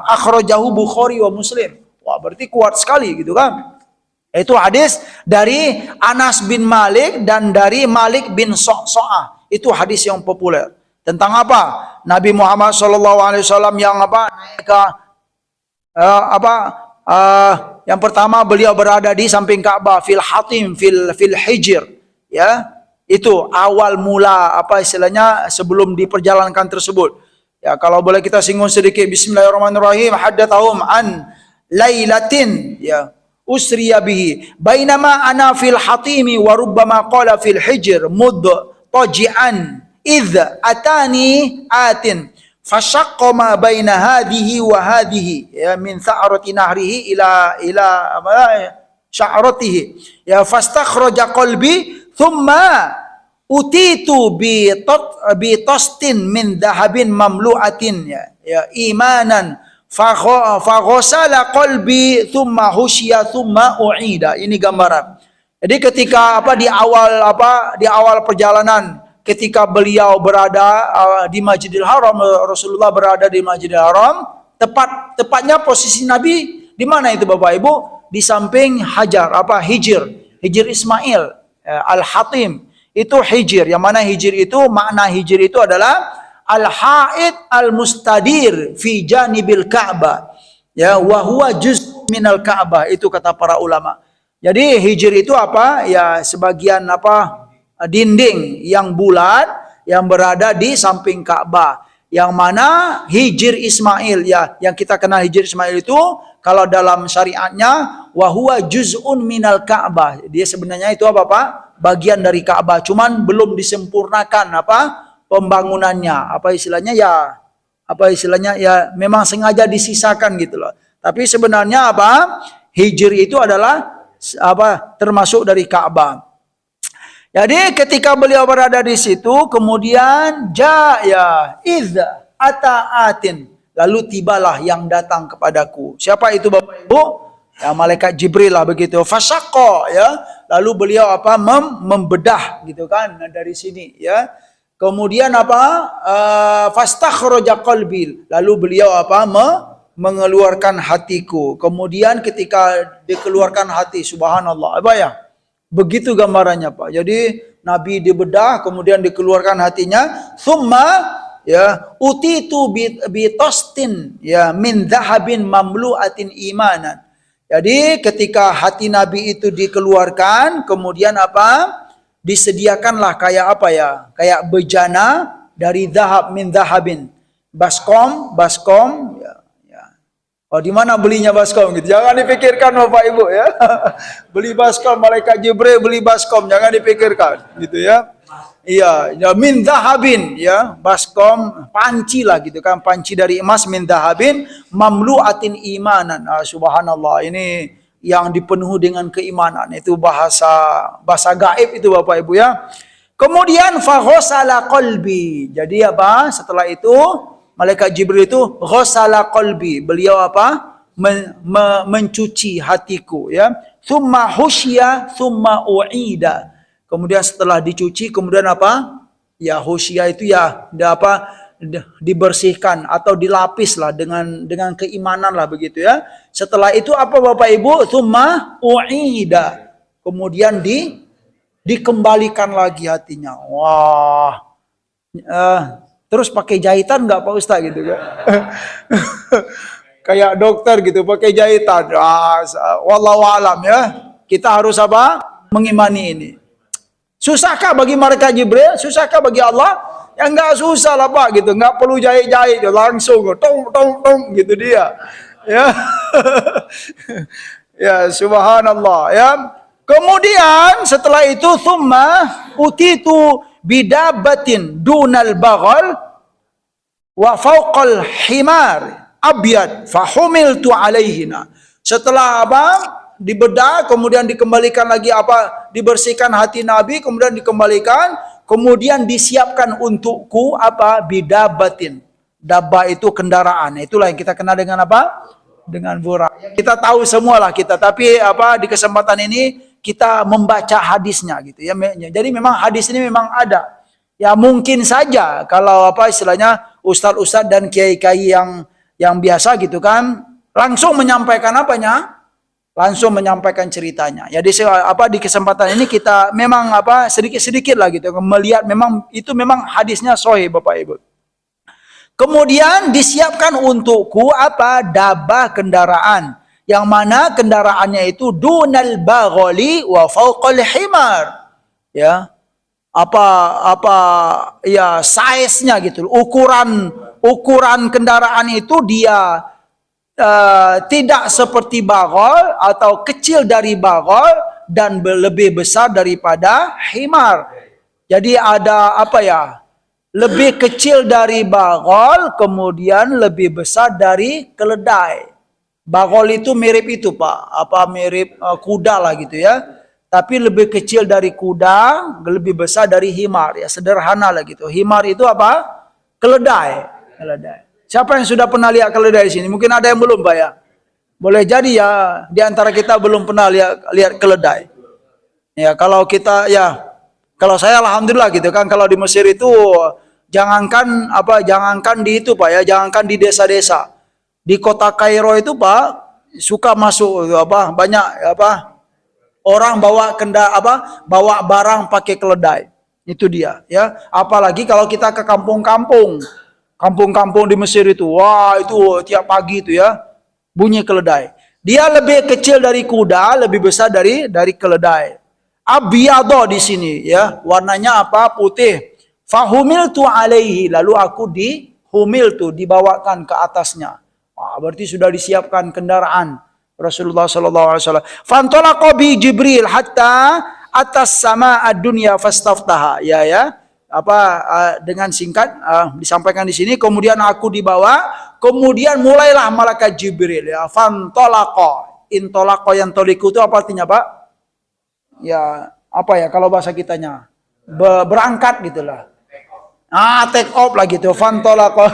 S1: akhrajahu Bukhari wa Muslim. Wah, berarti kuat sekali gitu kan. Itu hadis dari Anas bin Malik dan dari Malik bin So'so'ah. Itu hadis yang populer. Tentang apa? Nabi Muhammad SAW yang apa? Naik ke yang pertama beliau berada di samping Ka'bah, fil hatim fil hijr, ya. Itu awal mula apa istilahnya sebelum diperjalankan tersebut. Ya, kalau boleh kita singgung sedikit, bismillahirrahmanirrahim, haddathahum an lailatin, ya, usriya bihi bainama ana fil hatimi wa rubbama qala fil hijr mudtaji'an idh atani atin fashaqqa ma baina hadhihi wa hadhihi, ya, min sa'rati nahrihi ila sya'ratihi, ya, fastakhraja qalbi thumma utitu bi tostin min dahabin mamlu'atin, ya imanan faghasala qalbi thumma husya thumma u'ida. Ini gambaran. Jadi ketika di awal perjalanan, ketika beliau berada di Masjidil Haram, Rasulullah berada di Masjidil Haram, tepatnya posisi Nabi di mana itu Bapak Ibu? Di samping Hijr Ismail, Al-Hatim, itu hijr, yang mana hijr itu, makna hijr itu adalah al-haid al-mustadir fi janibil Ka'bah, ya, wa huwa juz minal Ka'bah, itu kata para ulama. Jadi hijr itu apa? Ya, sebagian dinding yang bulat yang berada di samping Ka'bah, yang mana hijr Ismail, ya, yang kita kenal hijr Ismail itu kalau dalam syariatnya wa huwa juz'un minal Ka'bah. Dia sebenarnya itu apa Pak? Bagian dari Ka'bah, cuman belum disempurnakan pembangunannya. Apa istilahnya ya memang sengaja disisakan gitu loh. Tapi sebenarnya hijr itu adalah termasuk dari Ka'bah. Jadi ketika beliau berada di situ, kemudian idza ata'atin, lalu tibalah yang datang kepadaku. Siapa itu Bapak Ibu? Ya, malaikat Jibril lah begitu. Fasyaqqa, ya. Lalu beliau membedah gitu kan dari sini, ya. Kemudian fastakhraja qalbi, lalu beliau mengeluarkan hatiku. Kemudian ketika dikeluarkan hati, subhanallah, begitu gambarannya Pak. Jadi Nabi dibedah, kemudian dikeluarkan hatinya, thumma, ya, utitu bi tostin, ya, min dhahabin mamlu'atin imanan. Jadi ketika hati Nabi itu dikeluarkan, kemudian disediakanlah kayak bejana dari dhahab, min dhahabin, baskom, ya. Oh, di mana belinya baskom gitu? Jangan dipikirkan Bapak Ibu, ya. Beli baskom, malaikat Jibril beli baskom, jangan dipikirkan gitu, ya. Iya, ya, min dhahabin, ya, baskom, panci lah gitu kan, panci dari emas, min dhahabin mamlu'atin imanan. Subhanallah, ini yang dipenuhi dengan keimanan, itu bahasa gaib itu Bapak Ibu, ya. Kemudian faghasala qalbi. Jadi setelah itu malaikat Jibril itu ghasala qalbi, beliau mencuci hatiku, ya. Thumma husya thumma uida. Kemudian setelah dicuci, kemudian apa? Ya, husya itu ya dibersihkan atau dilapis lah dengan keimanan lah begitu, ya. Setelah itu apa Bapak Ibu? Thumma uida. Kemudian dikembalikan lagi hatinya. Wah. Terus pakai jahitan nggak Pak Ustaz gitu kan? Kayak dokter gitu pakai jahitan. Wallahu alam, ya. Kita harus apa? Mengimani ini. Susahkah bagi malaikat Jibril? Susahkah bagi Allah? Ya enggak susah lah Pak gitu. Enggak perlu jahit-jahit, langsung tong tong tong gitu dia. Ya. Ya, subhanallah, ya. Kemudian setelah itu thumma utitu bidabatin dunal baghal wa fawqal himar abyad fahumiltu alaihina. Setelah apa? Dibedah, kemudian dikembalikan lagi apa? Dibersihkan hati Nabi, kemudian dikembalikan, kemudian disiapkan untukku apa? Bidabatin. Dabba itu kendaraan. Itulah yang kita kenal dengan apa? Dengan burak. Kita tahu semualah kita, tapi apa di kesempatan ini kita membaca hadisnya gitu ya. Jadi memang hadis ini memang ada. Ya mungkin saja kalau apa istilahnya ustadz-ustadz dan kiai-kiai yang biasa gitu kan langsung menyampaikan apanya? Langsung menyampaikan ceritanya. Jadi apa di kesempatan ini kita memang apa sedikit-sedikit lah gitu melihat memang itu memang hadisnya sahih Bapak Ibu. Kemudian disiapkan untukku apa? Dabah kendaraan. Yang mana kendaraannya itu dunal baghali wa fawqal himar. Ya. Apa ya size-nya gitu. Ukuran kendaraan itu dia tidak seperti baghal atau kecil dari baghal dan lebih besar daripada himar. Jadi ada apa ya? Lebih kecil dari baghal, kemudian lebih besar dari keledai. Baghal itu mirip itu Pak, apa mirip kuda lah gitu ya. Tapi lebih kecil dari kuda, lebih besar dari himar ya, sederhana lah gitu. Himar itu apa? Keledai. Siapa yang sudah pernah lihat keledai di sini? Mungkin ada yang belum Pak ya. Boleh jadi ya di antara kita belum pernah lihat keledai. Ya kalau kita ya kalau saya alhamdulillah gitu kan kalau di Mesir itu jangankan di itu Pak ya, jangankan di desa-desa. Di kota Kairo itu Pak suka masuk banyak orang bawa barang pakai keledai. Itu dia ya. Apalagi kalau kita ke kampung-kampung di Mesir itu, wah itu tiap pagi itu ya bunyi keledai. Dia lebih kecil dari kuda, lebih besar dari keledai. Abiyado di sini ya, warnanya apa? Putih. Fahumiltu alaihi, lalu aku dibawakan ke atasnya. Wah, berarti sudah disiapkan kendaraan Rasulullah sallallahu alaihi wasallam. Fantalaqa bi Jibril hatta atas sama ad-dunya fastaftaha. Ya. Dengan singkat disampaikan di sini, kemudian aku dibawa, kemudian mulailah malaikat Jibril ya, fantalaqa. Intalaqa yang toliku itu apa artinya Pak? Ya apa ya kalau bahasa kitanya berangkat gitulah. Take off lah gitu, fantalaqa.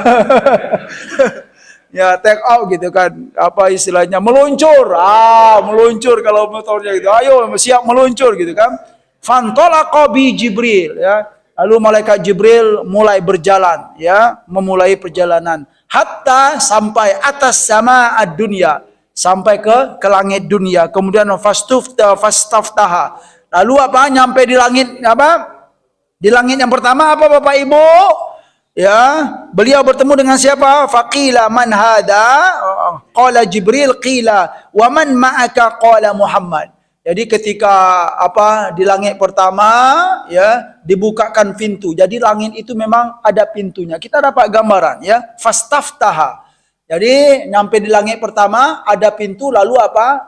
S1: Ya take off gitu kan, apa istilahnya meluncur, meluncur kalau motornya gitu, ayo siap meluncur gitu kan. Fantalaqa bi Jibril ya. Lalu malaikat Jibril mulai berjalan ya, memulai perjalanan hatta sampai atas sama ad-dunya, sampai ke langit dunia. Kemudian fastaftaha. Lalu apa? Nyampe di langit apa? Di langit yang pertama apa Bapak Ibu? Ya, beliau bertemu dengan siapa? Faqila man hada? Qala Jibril, qila wa man ma'aka? Qala Muhammad. Jadi ketika di langit pertama ya dibukakan pintu. Jadi langit itu memang ada pintunya. Kita dapat gambaran ya. Fastaftaha. Jadi nyampe di langit pertama ada pintu lalu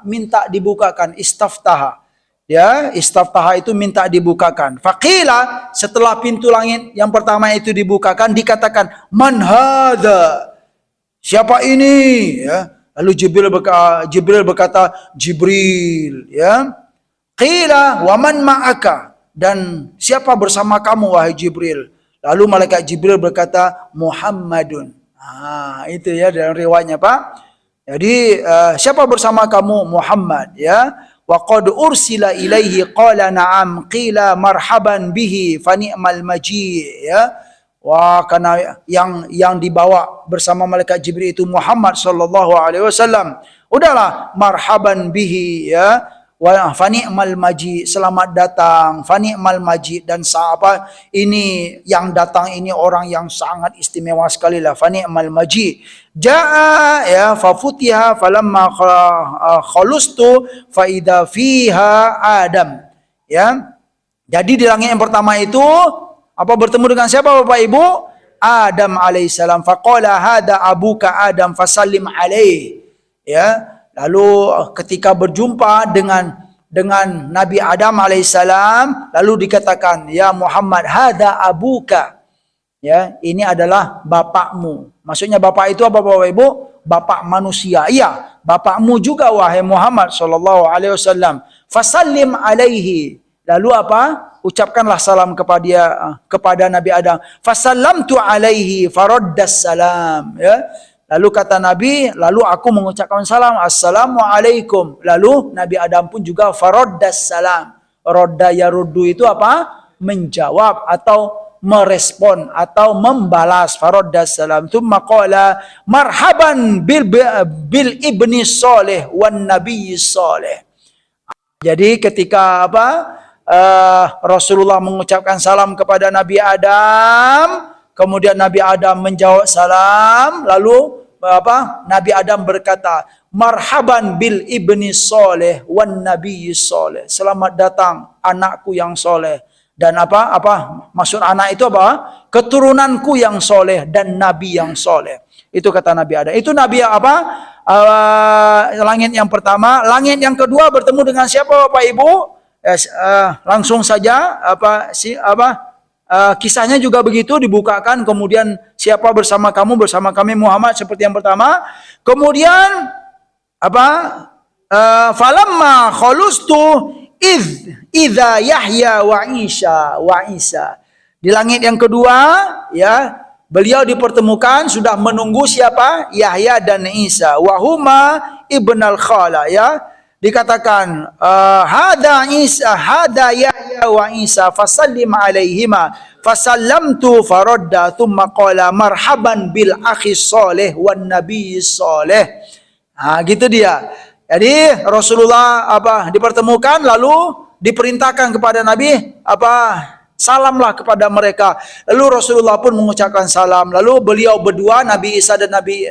S1: minta dibukakan, istaftaha. Ya, istaftaha itu minta dibukakan. Faqila, setelah pintu langit yang pertama itu dibukakan dikatakan man hadza? Siapa ini? Ya. Lalu Jibril berkata, Jibril, ya. Qila wa man ma'aka? Dan siapa bersama kamu wahai Jibril? Lalu malaikat Jibril berkata, Muhammadun. Itu ya dalam riwayatnya Pak. Jadi siapa bersama kamu? Muhammad, ya. Wa qad ursila ilaihi qala na'am qila marhaban bihi fa ni'mal maji', ya. Wah, karena yang dibawa bersama malaikat Jibril itu Muhammad sallallahu alaihi wasallam. Udahlah, marhaban bihi, ya. Wa fa ni'mal maji', selamat datang, fa ni'mal maji', dan sahabat ini yang datang ini orang yang sangat istimewa sekali lah, fa ni'mal maji'. Jaa, ya, fa futiha falamma khulustu fa idza fiha Adam, ya. Jadi di langit yang pertama itu apa, bertemu dengan siapa Bapak Ibu? Adam alaihissalam. Faqala hada abuka Adam fasallim alaih, ya. Lalu ketika berjumpa dengan Nabi Adam alaihissalam, lalu dikatakan, ya Muhammad, hada abuka, ya, ini adalah bapakmu. Maksudnya bapak itu apa Bapak Ibu? Bapak manusia. Iya, bapakmu juga wahai Muhammad sallallahu alaihi wasallam. Fasallim alaihi. Lalu apa? Ucapkanlah salam kepada Nabi Adam. Fasallamtu alaihi faraddas salam, ya. Lalu kata Nabi, lalu aku mengucapkan salam, assalamualaikum. Lalu Nabi Adam pun juga faraddas salam. Radda yaruddu itu apa? Menjawab atau merespon atau membalas. Faraddas salam. Tsumma qala marhaban bil ibni salih wan nabiy salih. Jadi ketika apa? Rasulullah mengucapkan salam kepada Nabi Adam, kemudian Nabi Adam menjawab salam, lalu apa? Nabi Adam berkata, marhaban bil ibni soleh wan nabi soleh. Selamat datang anakku yang soleh. Dan apa maksud anak itu apa? Keturunanku yang soleh dan nabi yang soleh. Itu kata Nabi Adam. Itu Nabi apa? Langit yang pertama. Langit yang kedua bertemu dengan siapa Bapak Ibu? Langsung saja kisahnya juga begitu dibukakan. Kemudian siapa bersama kamu? Bersama kami Muhammad, seperti yang pertama. Kemudian falamma khulustu idza Yahya wa Isa. Di langit yang kedua, ya, beliau dipertemukan sudah menunggu siapa? Yahya dan Isa. Wahuma ibnal khala, ya. Dikatakan hada Isa, hada Yahya wa Isa, fasallim alaihima. Fasallamtu faradda thumma qala marhaban bil akhi salih wan nabiy salih. Gitu dia. Jadi Rasulullah dipertemukan, lalu diperintahkan kepada Nabi salamlah kepada mereka. Lalu Rasulullah pun mengucapkan salam. Lalu beliau berdua, Nabi Isa dan Nabi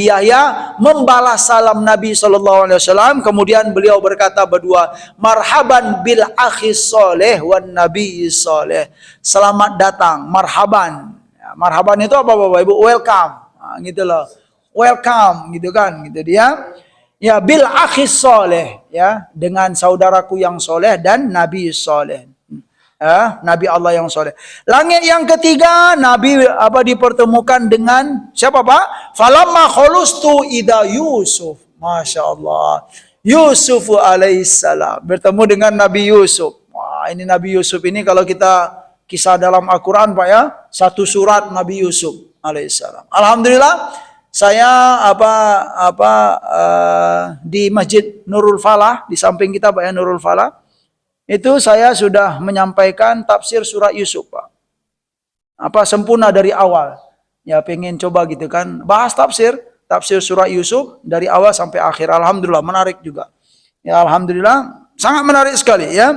S1: Yahya, membalas salam Nabi SAW. Kemudian beliau berkata berdua, marhaban bil akhi soleh wan nabi soleh. Selamat datang, marhaban. Marhaban itu apa Bapak Ibu? Welcome, gitu loh. Welcome, gitu kan, gitu dia. Ya, bil akhi soleh, ya, dengan saudaraku yang soleh dan nabi soleh. Nabi Allah yang soleh. Langit yang ketiga, Nabi dipertemukan dengan siapa Pak? Falamma khulustu ida Yusuf. Masya Allah. Yusuf alaihissalam. Bertemu dengan Nabi Yusuf. Wah, ini Nabi Yusuf ini kalau kita kisah dalam Al-Quran Pak, ya, satu surat Nabi Yusuf alaihissalam. Alhamdulillah, saya di Masjid Nurul Falah, di samping kita Pak, ya, Nurul Falah. Itu saya sudah menyampaikan tafsir surah Yusuf Pak. Sempurna dari awal. Ya, pengen coba gitu kan, bahas tafsir surah Yusuf dari awal sampai akhir. Alhamdulillah menarik juga. Ya, alhamdulillah sangat menarik sekali, ya.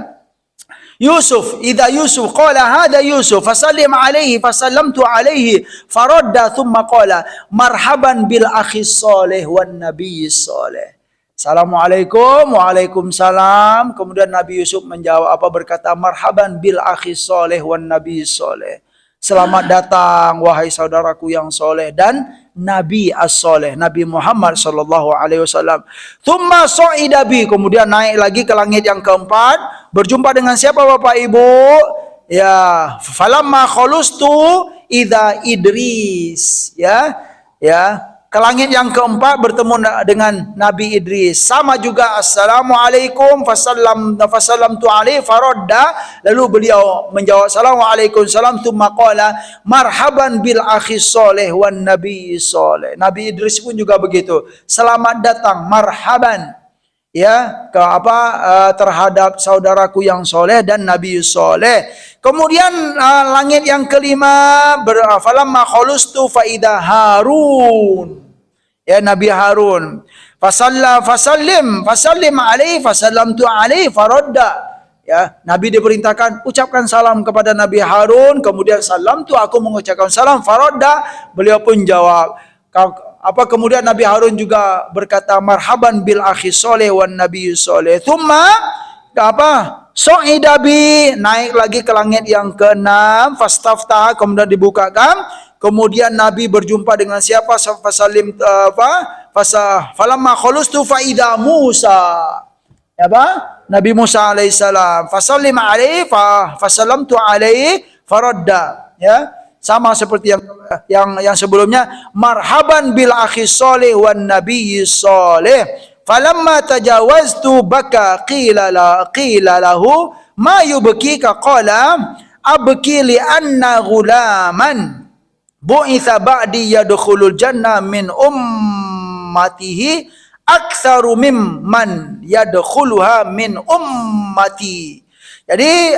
S1: Yusuf, idza Yusuf qala hada Yusuf fasallim alaihi fasallamtu alaihi faradda thumma qala marhaban bil akhi salih wan nabiy salih. Assalamualaikum, waalaikumsalam. Kemudian Nabi Yusuf menjawab berkata, marhaban bil akhi soleh wan nabi soleh. Selamat datang wahai saudaraku yang soleh dan Nabi as-soleh, Nabi Muhammad sallallahu alaihi wasallam. Tsumma sa'ida bi, kemudian naik lagi ke langit yang keempat, berjumpa dengan siapa Bapak Ibu? Ya, falamma khulustu idza Idris, ya. ke langit yang keempat bertemu dengan Nabi Idris. Sama juga assalamualaikum fasallamtu alaihi faradda. Lalu beliau menjawab assalamualaikum salam thumma qala marhaban bil akhi saleh wan nabi saleh. Nabi Idris pun juga begitu. Selamat datang, marhaban ya ke terhadap saudaraku yang soleh dan Nabi soleh. Kemudian langit yang kelima falamma khulustu faida Harun. Ya Nabi Harun. Fasallim alaihi fasallamtu alaihi faradda. Ya, Nabi diperintahkan ucapkan salam kepada Nabi Harun, kemudian salam tu aku mengucapkan salam faradda, beliau pun jawab. Kemudian Nabi Harun juga berkata marhaban bil akhi soleh wan nabi soleh. Thumma Su'ida bi, naik lagi ke langit yang keenam, fastaftah, kemudian dibukakan. Kemudian Nabi berjumpa dengan siapa? Falamma khulustu faida Musa. Ya Nabi Musa alaihissalam. Fasallim alaihi fasallamtu alaihi faradda. Ya. Sama seperti yang sebelumnya, marhaban bil akhi salih wan nabiyyi salih. Falamma tajawaztu baka qila lahu ma yubkika qala abki li anna ghulaman bu'itha ba'di yadkhulul jannah min ummatihi aktsaru mimman yadkhuluha min ummati. Jadi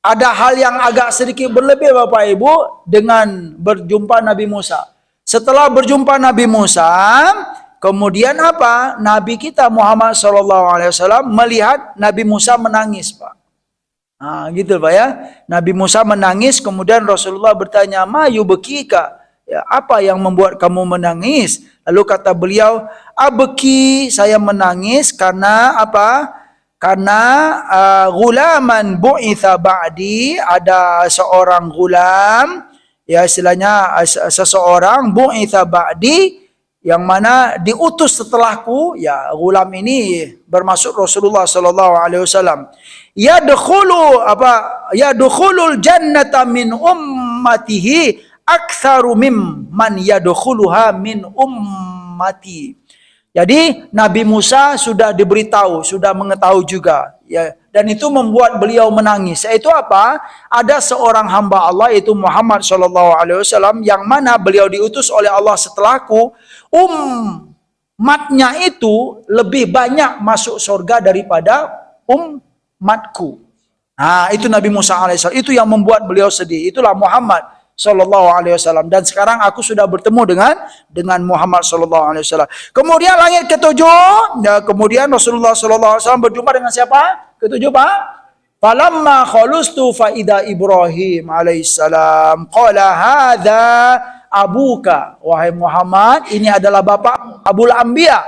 S1: ada hal yang agak sedikit berlebih Bapak Ibu dengan berjumpa Nabi Musa. Setelah berjumpa Nabi Musa, kemudian apa? Nabi kita Muhammad SAW melihat Nabi Musa menangis, Pak. Nah, gitu Pak ya. Nabi Musa menangis, kemudian Rasulullah bertanya, "Ma yubkika?" Ya, apa yang membuat kamu menangis? Lalu kata beliau, "Abki, saya menangis karena apa? Karena gulaman bu'itha ba'di, ada seorang gulam, ya istilahnya seseorang bu'itha ba'di yang mana diutus setelahku." Ya, gulam ini bermaksud Rasulullah sallallahu alaihi wasallam. Yadkhulul jannata min ummatihi aktsaru mimman yadkhuluha min ummati. Jadi Nabi Musa sudah diberitahu, sudah mengetahui juga, ya, dan itu membuat beliau menangis. Yaitu apa? Ada seorang hamba Allah yaitu Muhammad sallallahu alaihi wasallam yang mana beliau diutus oleh Allah setelahku, umatnya itu lebih banyak masuk surga daripada umatku. Nah, itu Nabi Musa alaihissalam. Itu yang membuat beliau sedih. Itulah Muhammad sallallahu alaihi wasallam. Dan sekarang aku sudah bertemu dengan Muhammad sallallahu alaihi wasallam. Kemudian langit ketujuh, ya, kemudian Rasulullah sallallahu alaihi wasallam berjumpa dengan siapa? Ketujuh, Pak. Falamma khulustu faida Ibrahim alaihissalam. Qala hadza abuka. Wahai Muhammad, ini adalah bapak Abul Anbiya.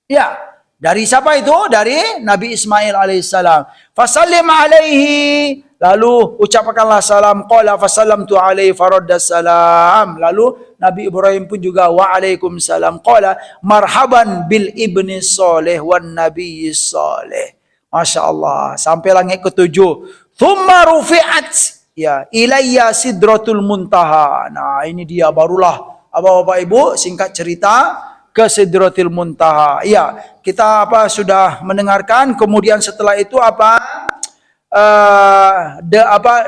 S1: Ya. Dari siapa itu? Dari Nabi Ismail alaihissalam. Fasallim alaihi. Lalu ucapkanlah salam. Qala fasallamtu alaihi faradda salam. Lalu Nabi Ibrahim pun juga waalaikumsalam. Qala marhaban bil ibni salih wan nabi salih. Masya Allah. Sampai langit ketujuh. Thumma rufi'at. Ya, ilayya sidratul muntaha. Nah, ini dia barulah Bapak Ibu singkat cerita ke Sidratil Muntaha. Ya, kita sudah mendengarkan. Kemudian setelah itu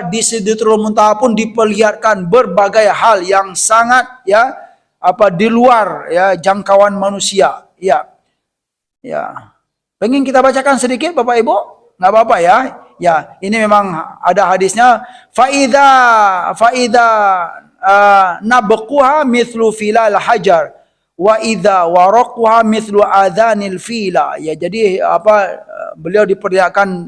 S1: di Sidratul Muntaha pun diperlihatkan berbagai hal yang sangat di luar ya jangkauan manusia. Ya. Ya. Pengen kita bacakan sedikit Bapak Ibu? Enggak apa-apa ya. Ya, ini memang ada hadisnya. Faida nabquha mithlu filal hajar. Wa idza waraqha mithlu adhanil fila. Ya, jadi beliau diperlihatkan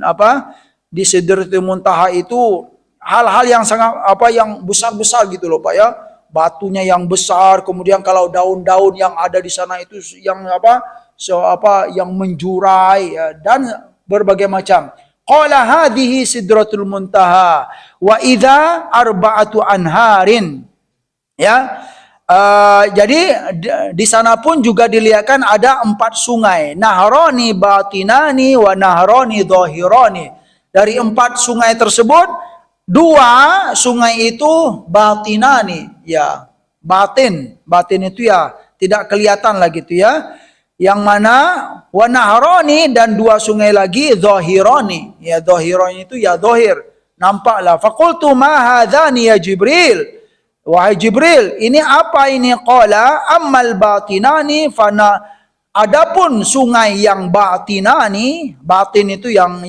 S1: di Sidratul Muntaha itu hal-hal yang sangat yang besar-besar gitu loh Pak ya. Batunya yang besar, kemudian kalau daun-daun yang ada di sana itu yang yang menjurai ya, dan berbagai macam. Qala hadhihi Sidratul Muntaha wa idza arba'atu anharin. Ya. Jadi di sana pun juga dilihatkan ada 4 sungai, nahrani batinani wa nahrani dhahirani. Dari 4 sungai tersebut 2 sungai itu batinani, ya batin itu ya tidak kelihatan lah gitu ya. Yang mana wa nahrani, dan dua sungai lagi zahirani. Ya zahirani itu ya zahir, nampaklah. Faqultu ma hadzani ya Jibril. Wahai Jibril, ini apa ini? Qala ammal batinani fana, adapun sungai yang batinani, batin itu yang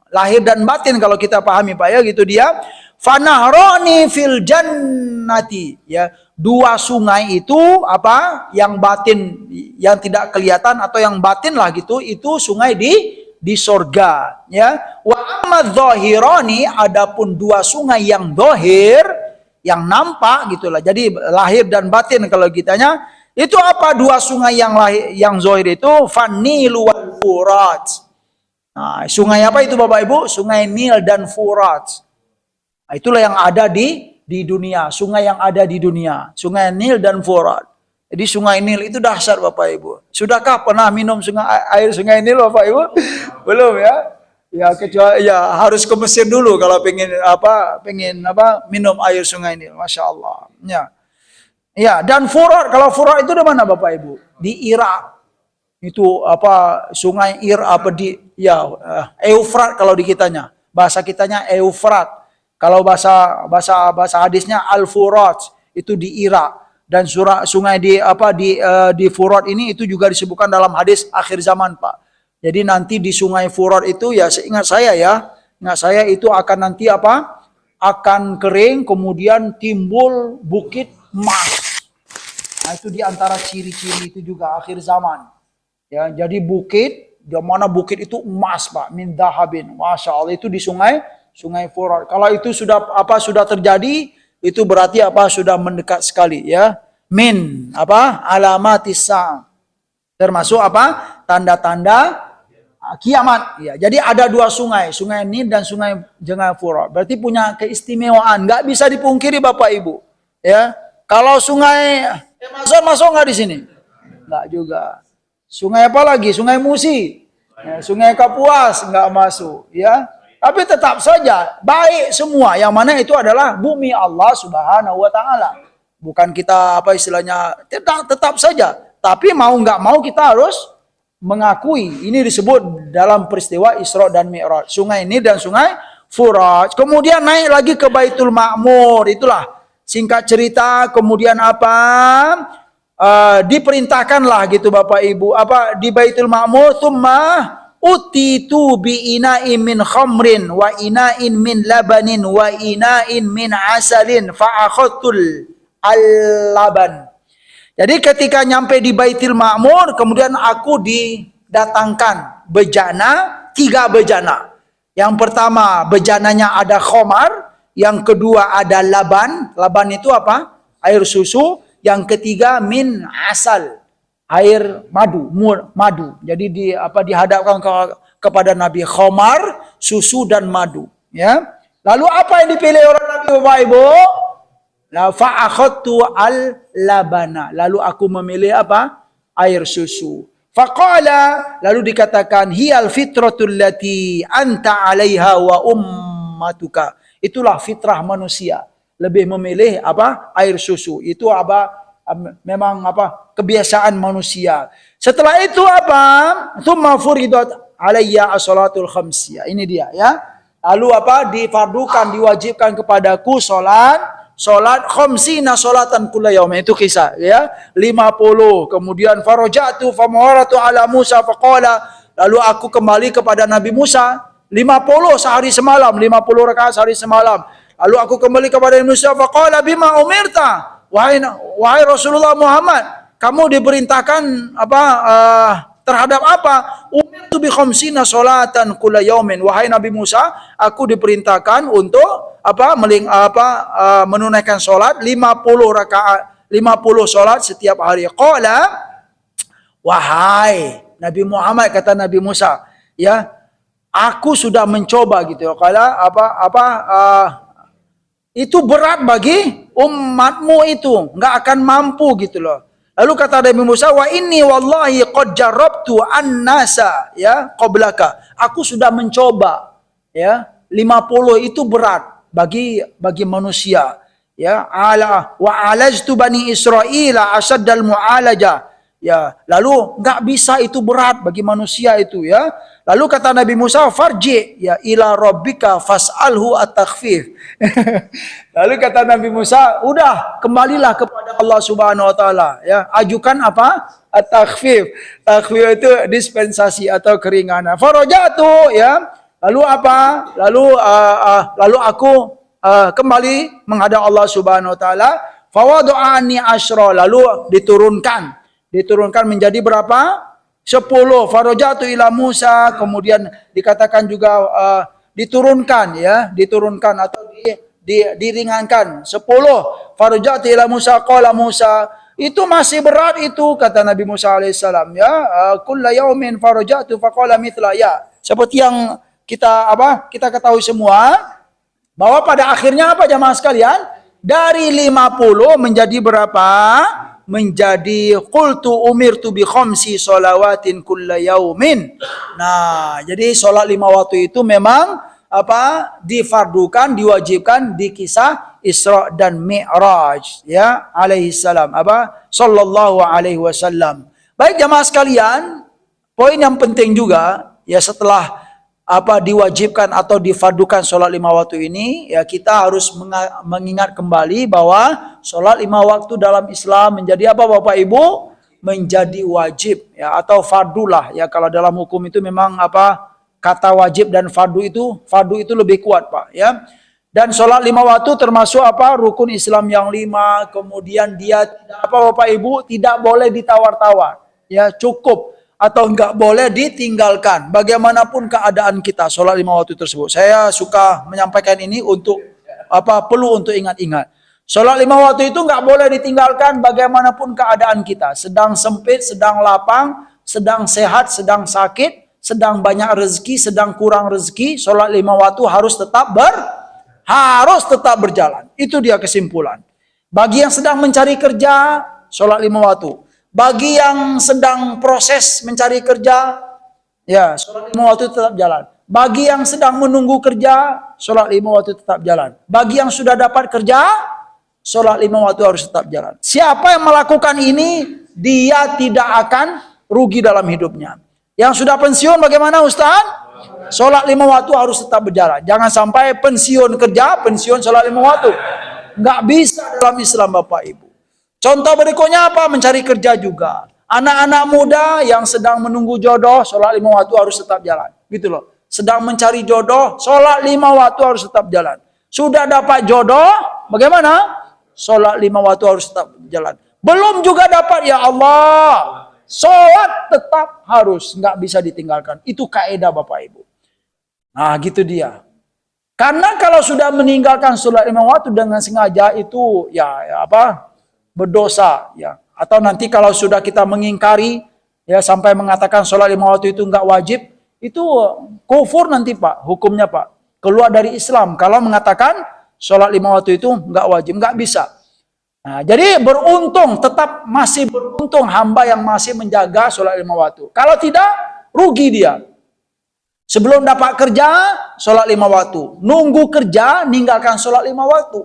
S1: lahir dan batin kalau kita pahami Pak ya gitu dia. Fanahrani fil jannati, ya, dua sungai itu apa? Yang batin, yang tidak kelihatan atau yang batin lah gitu, itu sungai di surga, ya. Wa amma dzahirani, adapun dua sungai yang zahir, yang nampak gitulah. Jadi lahir dan batin kalau kitanya. Itu apa dua sungai yang lahir, yang zahir itu? Fanilu wal Furat. Nah, sungai apa itu Bapak Ibu? Sungai Nil dan Furat. Nah, itulah yang ada di dunia, sungai yang ada di dunia, sungai Nil dan Furat. Jadi sungai Nil itu dahsyat Bapak Ibu. Sudahkah pernah minum air sungai Nil Bapak Ibu? Belum ya? Ya kecuali ya harus ke Mesir dulu kalau pengen minum air sungai Nil. Masya Allah. Ya. Ya, dan Furat, kalau Furat itu di mana Bapak Ibu? Di Irak. Itu sungai Eufrat kalau di kitanya. Bahasa kitanya Eufrat. Kalau bahasa hadisnya Al-Furat, itu di Irak. Dan sungai di Furat ini itu juga disebutkan dalam hadis akhir zaman Pak. Jadi nanti di sungai Furat itu ya ingat saya itu akan nanti akan kering, kemudian timbul bukit emas. Nah itu di antara ciri-ciri itu juga akhir zaman. Ya, jadi bukit, di mana bukit itu emas Pak, min dahabin. Masya Allah, itu di sungai Furat. Kalau itu sudah terjadi, itu berarti sudah mendekat sekali ya. Min alamatis sa'ah. Termasuk tanda-tanda kiamat. Ya, jadi ada dua sungai Nil dan sungai Furat. Berarti punya keistimewaan, nggak bisa dipungkiri Bapak Ibu. Ya, kalau sungai Amazon masuk nggak di sini? Nggak juga. Sungai apa lagi? Sungai Musi, ya, sungai Kapuas nggak masuk. Ya. Tapi tetap saja baik semua, yang mana itu adalah bumi Allah Subhanahu wa taala. Bukan kita istilahnya tetap saja. Tapi mau nggak mau kita harus mengakui. Ini disebut dalam peristiwa Isra dan Mi'raj. Sungai ini dan sungai Furat. Kemudian naik lagi ke Baitul Ma'mur. Itulah singkat cerita. Kemudian diperintahkanlah gitu Bapak Ibu di Baitul Ma'mur. Tsumma utitu bi ina'in min khamrin wa ina'in min labanin wa ina'in min asalin fa akhadtul al-laban. Jadi ketika nyampe di Baitul Ma'mur, kemudian aku didatangkan bejana, 3 bejana. Yang pertama bejananya ada khamar, yang kedua ada laban. Laban itu air susu. Yang ketiga min asal, air madu. Jadi dihadapkan kepada Nabi khamar, susu dan madu, ya. Lalu apa yang dipilih oleh Nabi Bapak Ibu? La fa'akhadtu al-labana. Lalu aku memilih air susu. Faqala, lalu dikatakan hiyal fitratul lati anta 'alaiha wa ummatuka. Itulah fitrah manusia. Lebih memilih air susu. Itu memang kebiasaan manusia. Setelah itu Tsumma furidat alayya as-salatul khamsiyah. Ini dia ya. Lalu difardukan, diwajibkan kepadaku salat khamsina salatan kulla yaum. Itu kisah ya. 50. Kemudian farajatu famaratu ala Musa faqala, lalu aku kembali kepada Nabi Musa 50 sehari semalam, 50 rakaat sehari semalam. Lalu aku kembali kepada Musa faqala bima umirta, wahai Rasulullah Muhammad, kamu diperintahkan terhadap apa? Umirtu bi khamsina salatan kulla yaumin. Wahai Nabi Musa, aku diperintahkan untuk menunaikan salat 50 rakaat, 50 salat setiap hari. Qala, wahai Nabi Muhammad, kata Nabi Musa, ya, aku sudah mencoba gitu. Kalau itu berat bagi umatmu, itu nggak akan mampu gitu loh. Lalu kata Nabi Musa, wa inni wallahi qad jarabtu an-nasa ya qablaka. Aku sudah mencoba ya, 50 itu berat bagi manusia Ya, wa alajtu bani Israila asyaddal mu'alaja. Ya, lalu enggak bisa, itu berat bagi manusia itu ya. Lalu kata Nabi Musa, farji ya ila rabbika fas'alhu at-takhfif. Lalu kata Nabi Musa, udah kembalilah kepada Allah Subhanahu wa taala ya, ajukan apa? At-takhfif. Takhfif itu dispensasi atau keringanan. Farajatu ya. Lalu apa? Lalu aku kembali menghadap Allah Subhanahu wa taala. Fawadu'ani asyra, lalu diturunkan menjadi berapa? 10. Farajatu ila Musa, kemudian dikatakan juga diturunkan atau diringankan 10. Farajatu ila Musa, qala Musa, itu masih berat itu, kata Nabi Musa alaihissalam ya. Kulla yaumin farajatu faqala mithla ya. Seperti yang kita ketahui semua, bahwa pada akhirnya apa jamaah sekalian? Dari 50 menjadi berapa? Menjadi qultu umirtu bi khamsi shalawatin kulla yaumin. Nah, jadi salat 5 waktu itu memang difardukan, diwajibkan di kisah Isra dan Mi'raj ya, alaihi salam, sallallahu alaihi wasallam. Baik jamaah sekalian, poin yang penting juga ya, setelah diwajibkan atau difardukan sholat 5 waktu ini ya, kita harus mengingat kembali bahwa sholat 5 waktu dalam Islam menjadi apa Bapak Ibu? Menjadi wajib ya, atau fardulah ya. Kalau dalam hukum itu memang kata wajib dan fardu itu lebih kuat Pak ya. Dan sholat 5 waktu termasuk rukun Islam yang 5. Kemudian dia tidak Bapak Ibu, tidak boleh ditawar-tawar ya, cukup atau enggak boleh ditinggalkan bagaimanapun keadaan kita sholat 5 waktu tersebut. Saya suka menyampaikan ini untuk perlu untuk ingat-ingat. Sholat 5 waktu itu enggak boleh ditinggalkan bagaimanapun keadaan kita. Sedang sempit, sedang lapang, sedang sehat, sedang sakit, sedang banyak rezeki, sedang kurang rezeki, sholat 5 waktu harus tetap berjalan. Itu dia kesimpulan. Bagi yang sedang mencari kerja, sholat 5 waktu. Bagi yang sedang proses mencari kerja, ya sholat 5 waktu tetap jalan. Bagi yang sedang menunggu kerja, sholat 5 waktu tetap jalan. Bagi yang sudah dapat kerja, sholat 5 waktu harus tetap jalan. Siapa yang melakukan ini, dia tidak akan rugi dalam hidupnya. Yang sudah pensiun bagaimana Ustaz? Sholat 5 waktu harus tetap berjalan. Jangan sampai pensiun kerja, pensiun sholat 5 waktu. Nggak bisa dalam Islam Bapak Ibu. Contoh berikutnya mencari kerja juga. Anak-anak muda yang sedang menunggu jodoh, sholat 5 waktu harus tetap jalan. Gitu loh. Sedang mencari jodoh, sholat 5 waktu harus tetap jalan. Sudah dapat jodoh, bagaimana? Sholat 5 waktu harus tetap jalan. Belum juga dapat, ya Allah. Sholat tetap harus, nggak bisa ditinggalkan. Itu kaidah Bapak Ibu. Nah gitu dia. Karena kalau sudah meninggalkan sholat 5 waktu dengan sengaja itu berdosa ya. Atau nanti kalau sudah kita mengingkari ya sampai mengatakan sholat 5 waktu itu enggak wajib, itu kufur nanti Pak, hukumnya Pak. Keluar dari Islam kalau mengatakan sholat 5 waktu itu enggak wajib, enggak bisa. Nah, jadi beruntung, tetap masih beruntung hamba yang masih menjaga sholat 5 waktu. Kalau tidak, rugi dia. Sebelum dapat kerja, sholat 5 waktu. Nunggu kerja, ninggalkan sholat 5 waktu.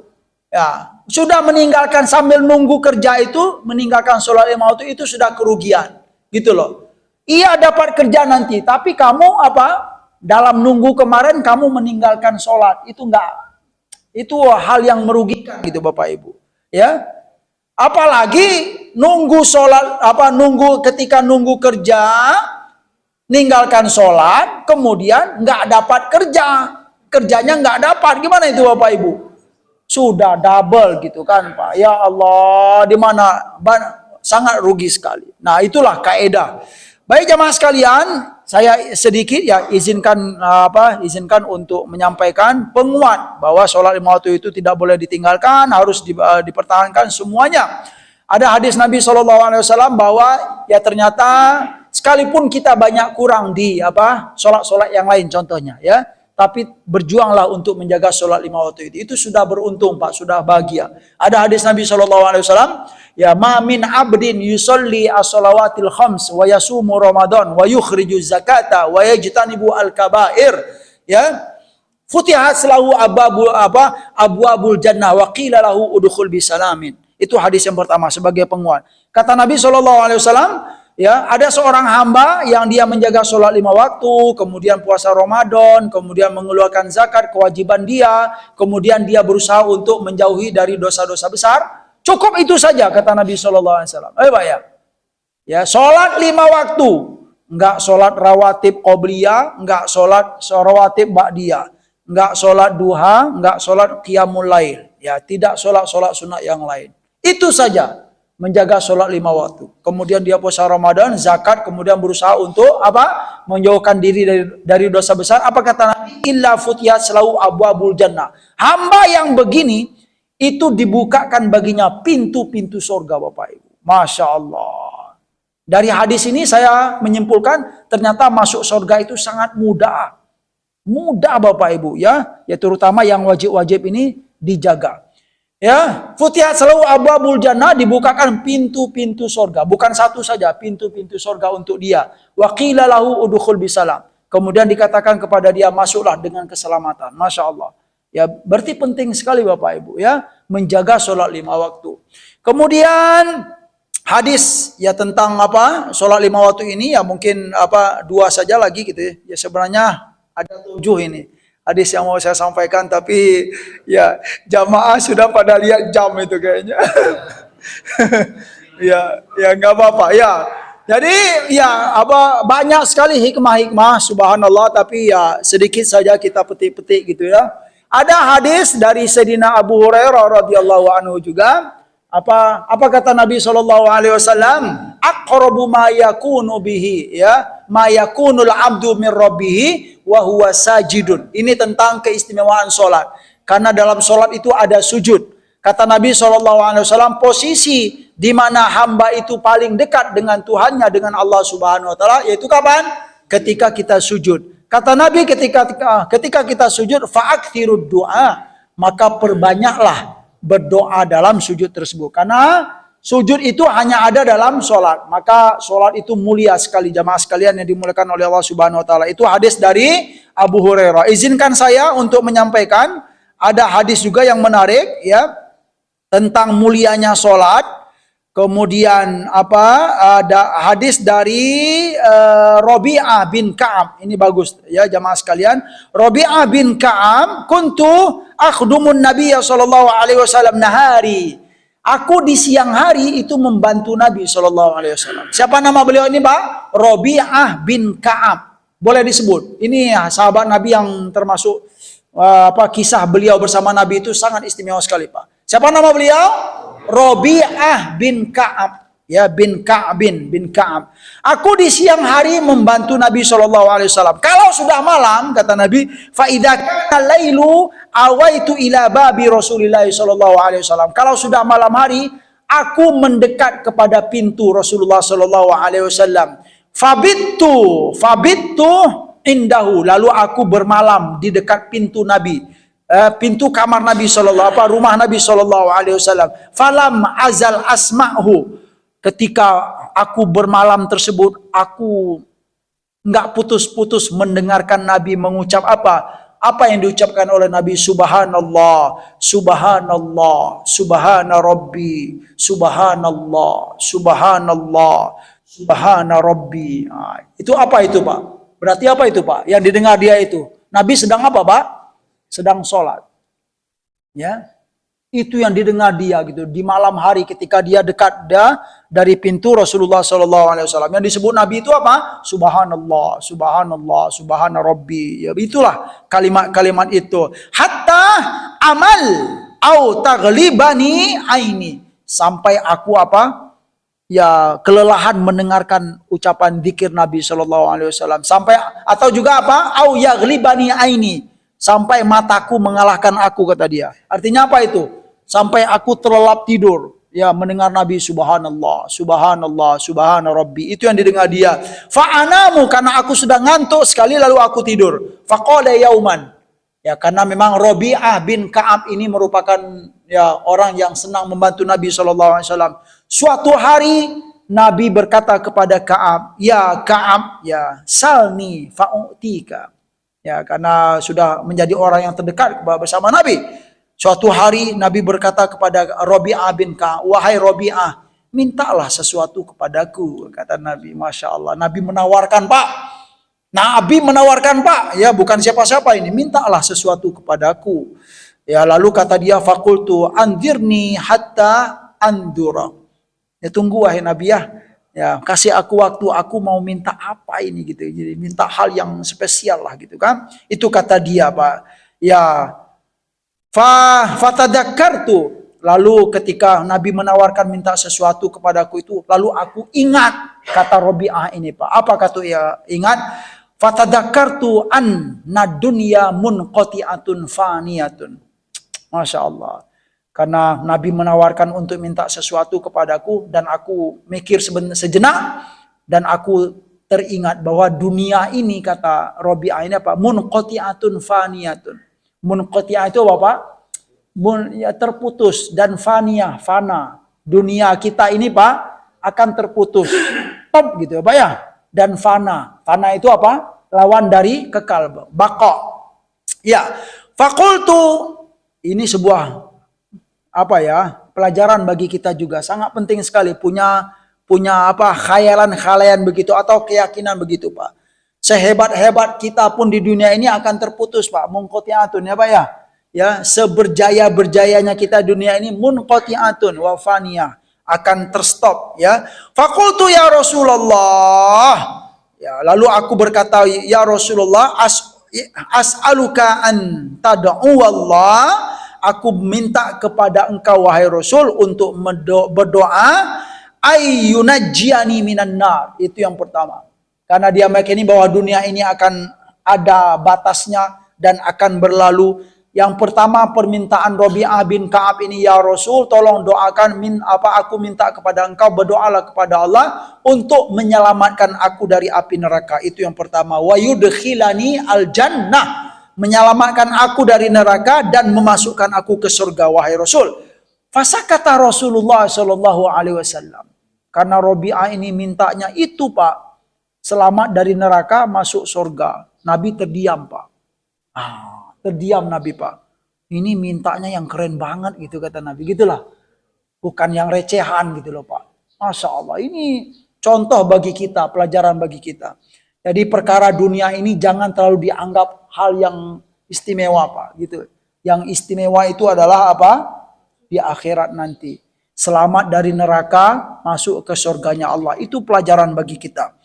S1: Ya, sudah meninggalkan sambil nunggu kerja itu, meninggalkan sholat 5 waktu itu sudah kerugian. Gitu loh. Ia dapat kerja nanti, tapi kamu dalam nunggu kemarin kamu meninggalkan sholat. Itu hal yang merugikan gitu Bapak Ibu. Ya. Apalagi nunggu sholat, ketika nunggu kerja, ninggalkan sholat, kemudian nggak dapat kerja. Kerjanya nggak dapat. Gimana itu Bapak Ibu? Sudah double gitu kan Pak. Ya Allah, di mana sangat rugi sekali. Nah, itulah kaidah. Baik jamaah sekalian, saya sedikit ya izinkan untuk menyampaikan penguat bahwa sholat 5 waktu itu tidak boleh ditinggalkan, harus dipertahankan semuanya. Ada hadis Nabi SAW bahwa ya ternyata sekalipun kita banyak kurang di sholat-sholat yang lain contohnya ya, tapi berjuanglah untuk menjaga sholat 5 waktu itu. Itu sudah beruntung Pak, sudah bahagia. Ada hadis Nabi SAW, ya ma min abdin yusolli as-salawatil khams wa yasumu ramadan wa yukhriju zakata wa yajtanibu al-kabair ya Futihat lahu abwabul jannah wa qila lahu udkhul bisalamin. Itu hadis yang pertama sebagai penguat. Kata Nabi SAW, ya, ada seorang hamba yang dia menjaga sholat 5 waktu, kemudian puasa Ramadan, kemudian mengeluarkan zakat, kewajiban dia, kemudian dia berusaha untuk menjauhi dari dosa-dosa besar. Cukup itu saja kata Nabi SAW. Pak ya. Ya, sholat 5 waktu, enggak sholat rawatib qobliyah, enggak sholat rawatib ba'diyah, enggak sholat duha, enggak sholat qiyamul lail. Ya, tidak sholat sunat yang lain. Itu saja. Menjaga sholat 5 waktu. Kemudian dia puasa Ramadan, zakat, kemudian berusaha untuk apa? Menjauhkan diri dari dosa besar. Apa kata Nabi? Illa futiyat selalu abwabul jannah. Hamba yang begini, itu dibukakan baginya pintu-pintu surga Bapak Ibu. Masya Allah. Dari hadis ini saya menyimpulkan, ternyata masuk surga itu sangat mudah. Mudah Bapak Ibu ya. Ya terutama yang wajib-wajib ini dijaga. Ya, futihat selalu abwabul jannah, dibukakan pintu-pintu surga. Bukan satu saja, pintu-pintu surga untuk dia. Wa qila lahu udkhul bisalam. Kemudian dikatakan kepada dia, masuklah dengan keselamatan. Masya Allah. Ya, berarti penting sekali Bapak Ibu ya, menjaga sholat 5 waktu. Kemudian hadis ya tentang apa? Sholat 5 waktu ini ya mungkin apa 2 saja lagi gitu ya. Ya sebenarnya ada 7 ini. Hadis yang mau saya sampaikan, tapi ya jamaah sudah pada lihat jam itu kayaknya. ya nggak apa-apa ya. Jadi ya banyak sekali hikmah-hikmah subhanallah, tapi ya sedikit saja kita petik-petik gitu ya. Ada hadis dari Sayyidina Abu Hurairah radhiyallahu anhu juga. Apa kata Nabi SAW? Aqrabu ma yakunu bihi ya, ma yakunul abdu min rabbih wa huwa sajidun. Ini tentang keistimewaan sholat. Karena dalam sholat itu ada sujud. Kata Nabi SAW, posisi di mana hamba itu paling dekat dengan Tuhannya, dengan Allah Subhanahu Wa Taala, yaitu kapan? Ketika kita sujud. Kata Nabi, ketika kita sujud, fa'akthirud du'a, maka perbanyaklah berdoa dalam sujud tersebut. Karena sujud itu hanya ada dalam sholat. Maka sholat itu mulia sekali jamaah sekalian yang dimuliakan oleh Allah Subhanahu Wa Taala. Itu hadis dari Abu Hurairah. Izinkan saya untuk menyampaikan, ada hadis juga yang menarik ya tentang mulianya sholat. Kemudian ada hadis dari Rabi'ah bin Ka'ab. Ini bagus ya jamaah sekalian. Rabi'ah bin Ka'ab, kuntu akhdumun Nabiya sallallahu alaihi wasallam nahari. Aku di siang hari itu membantu Nabi sallallahu alaihi wasallam. Siapa nama beliau ini, Pak? Rabi'ah bin Ka'ab. Boleh disebut. Ini ya, sahabat Nabi yang termasuk kisah beliau bersama Nabi itu sangat istimewa sekali, Pak. Siapa nama beliau? Rabi'ah bin Ka'ab. Ya, bin Ka'ab. Aku di siang hari membantu Nabi SAW. Kalau sudah malam, kata Nabi, fa idza kana lailu awaitu ila babi Rasulillah SAW. Kalau sudah malam hari, aku mendekat kepada pintu Rasulullah SAW. Fabittu indahu. Lalu aku bermalam di dekat pintu Nabi. Pintu kamar Nabi rumah Nabi SAW. Falam azal asma'hu. Ketika aku bermalam tersebut, aku enggak putus-putus mendengarkan Nabi mengucap apa yang diucapkan oleh Nabi. Subhanallah, subhanallah, subhana rabbi, subhanallah, subhanallah, subhana rabbi. Itu apa itu, Pak? Berarti apa itu, Pak? Yang didengar dia itu. Nabi sedang apa, Pak? Sedang sholat. Ya. Itu yang didengar dia gitu di malam hari ketika dia dekat dari pintu Rasulullah SAW. Yang disebut Nabi itu apa? Subhanallah, subhanallah, subhana rabbi. Ya, itulah kalimat-kalimat itu. Hatta amal au taghlibani aini. Sampai aku ya kelelahan mendengarkan ucapan zikir Nabi SAW. Sampai atau juga au yaghlibani aini. Sampai mataku mengalahkan aku, kata dia. Artinya apa itu? Sampai aku terlelap tidur. Ya, mendengar Nabi subhanallah, subhanallah, subhana rabbi. Itu yang didengar dia. Fa'anamu, karena aku sudah ngantuk sekali lalu aku tidur. Faqala yauman. Ya, karena memang Rabi'ah bin Ka'ab ini merupakan ya orang yang senang membantu Nabi SAW. Suatu hari Nabi berkata kepada Ka'ab, ya Ka'ab, ya salni fa'u'tika. Ya, karena sudah menjadi orang yang terdekat bersama Nabi. Suatu hari Nabi berkata kepada Rabi'ah bin Ka'ab, "Wahai Rabi'ah, mintalah sesuatu kepadaku," kata Nabi. Masya Allah, Nabi menawarkan, Pak. Nabi menawarkan, Pak. Ya, bukan siapa-siapa ini. Mintalah sesuatu kepadaku. Ya, lalu kata dia, "Fakultu andirni hatta andura." Ya, tunggu wahai Nabi ya. Ya, kasih aku waktu, aku mau minta apa ini gitu. Jadi minta hal yang spesial lah gitu kan. Itu kata dia, Pak. Ya, fatadakkartu. Lalu ketika Nabi menawarkan minta sesuatu kepadaku itu, lalu aku ingat kata Rabi'ah ini, Pak. Apa kata ia ingat? Fatadakkartu an nadunya munqati'atun faniyatun. Masya Allah. Karena Nabi menawarkan untuk minta sesuatu kepadaku dan aku mikir sejenak dan aku teringat bahwa dunia ini, kata Rabi'ah ini apa? Munqati'atun faniyatun. Munqati'ah itu apa, Pak? Ya, terputus, dan faniyah, fana. Dunia kita ini, Pak, akan terputus. Top gitu, Pak ya. Dan fana. Fana itu apa? Lawan dari kekal, baqa. Ya, fakultu, ini sebuah apa ya, pelajaran bagi kita juga, sangat penting sekali punya apa, khayalan begitu atau keyakinan begitu, Pak. Sehebat-hebat kita pun di dunia ini akan terputus, Pak. Munqati'atun ya, Pak ya. Ya, seberjaya-berjayanya kita dunia ini munqati'atun wa faniyah, akan terstop ya. Fakultu ya Rasulullah. Ya, lalu aku berkata, ya Rasulullah, as'aluka an tad'u wallah. Aku minta kepada engkau wahai Rasul untuk berdoa ayyunajjiani minan nar. Itu yang pertama. Karena dia meyakini bahwa dunia ini akan ada batasnya dan akan berlalu. Yang pertama permintaan Rabi'ah bin Ka'ab ini, ya Rasul, tolong doakan aku minta kepada engkau, berdoalah kepada Allah untuk menyelamatkan aku dari api neraka. Itu yang pertama. Wa yudkhilani al jannah. Menyelamatkan aku dari neraka dan memasukkan aku ke surga wahai Rasul. Fasakata Rasulullah sallallahu alaihi wasallam. Karena Rabi'ah ini mintanya itu, Pak, selamat dari neraka, masuk surga. Nabi terdiam, Pak. Terdiam Nabi, Pak. Ini mintanya yang keren banget gitu kata Nabi. Gitulah. Bukan yang recehan gitu loh, Pak. Masya Allah. Ini contoh bagi kita, pelajaran bagi kita. Jadi perkara dunia ini jangan terlalu dianggap hal yang istimewa, Pak, gitu. Yang istimewa itu adalah apa? Di akhirat nanti. Selamat dari neraka, masuk ke surganya Allah. Itu pelajaran bagi kita.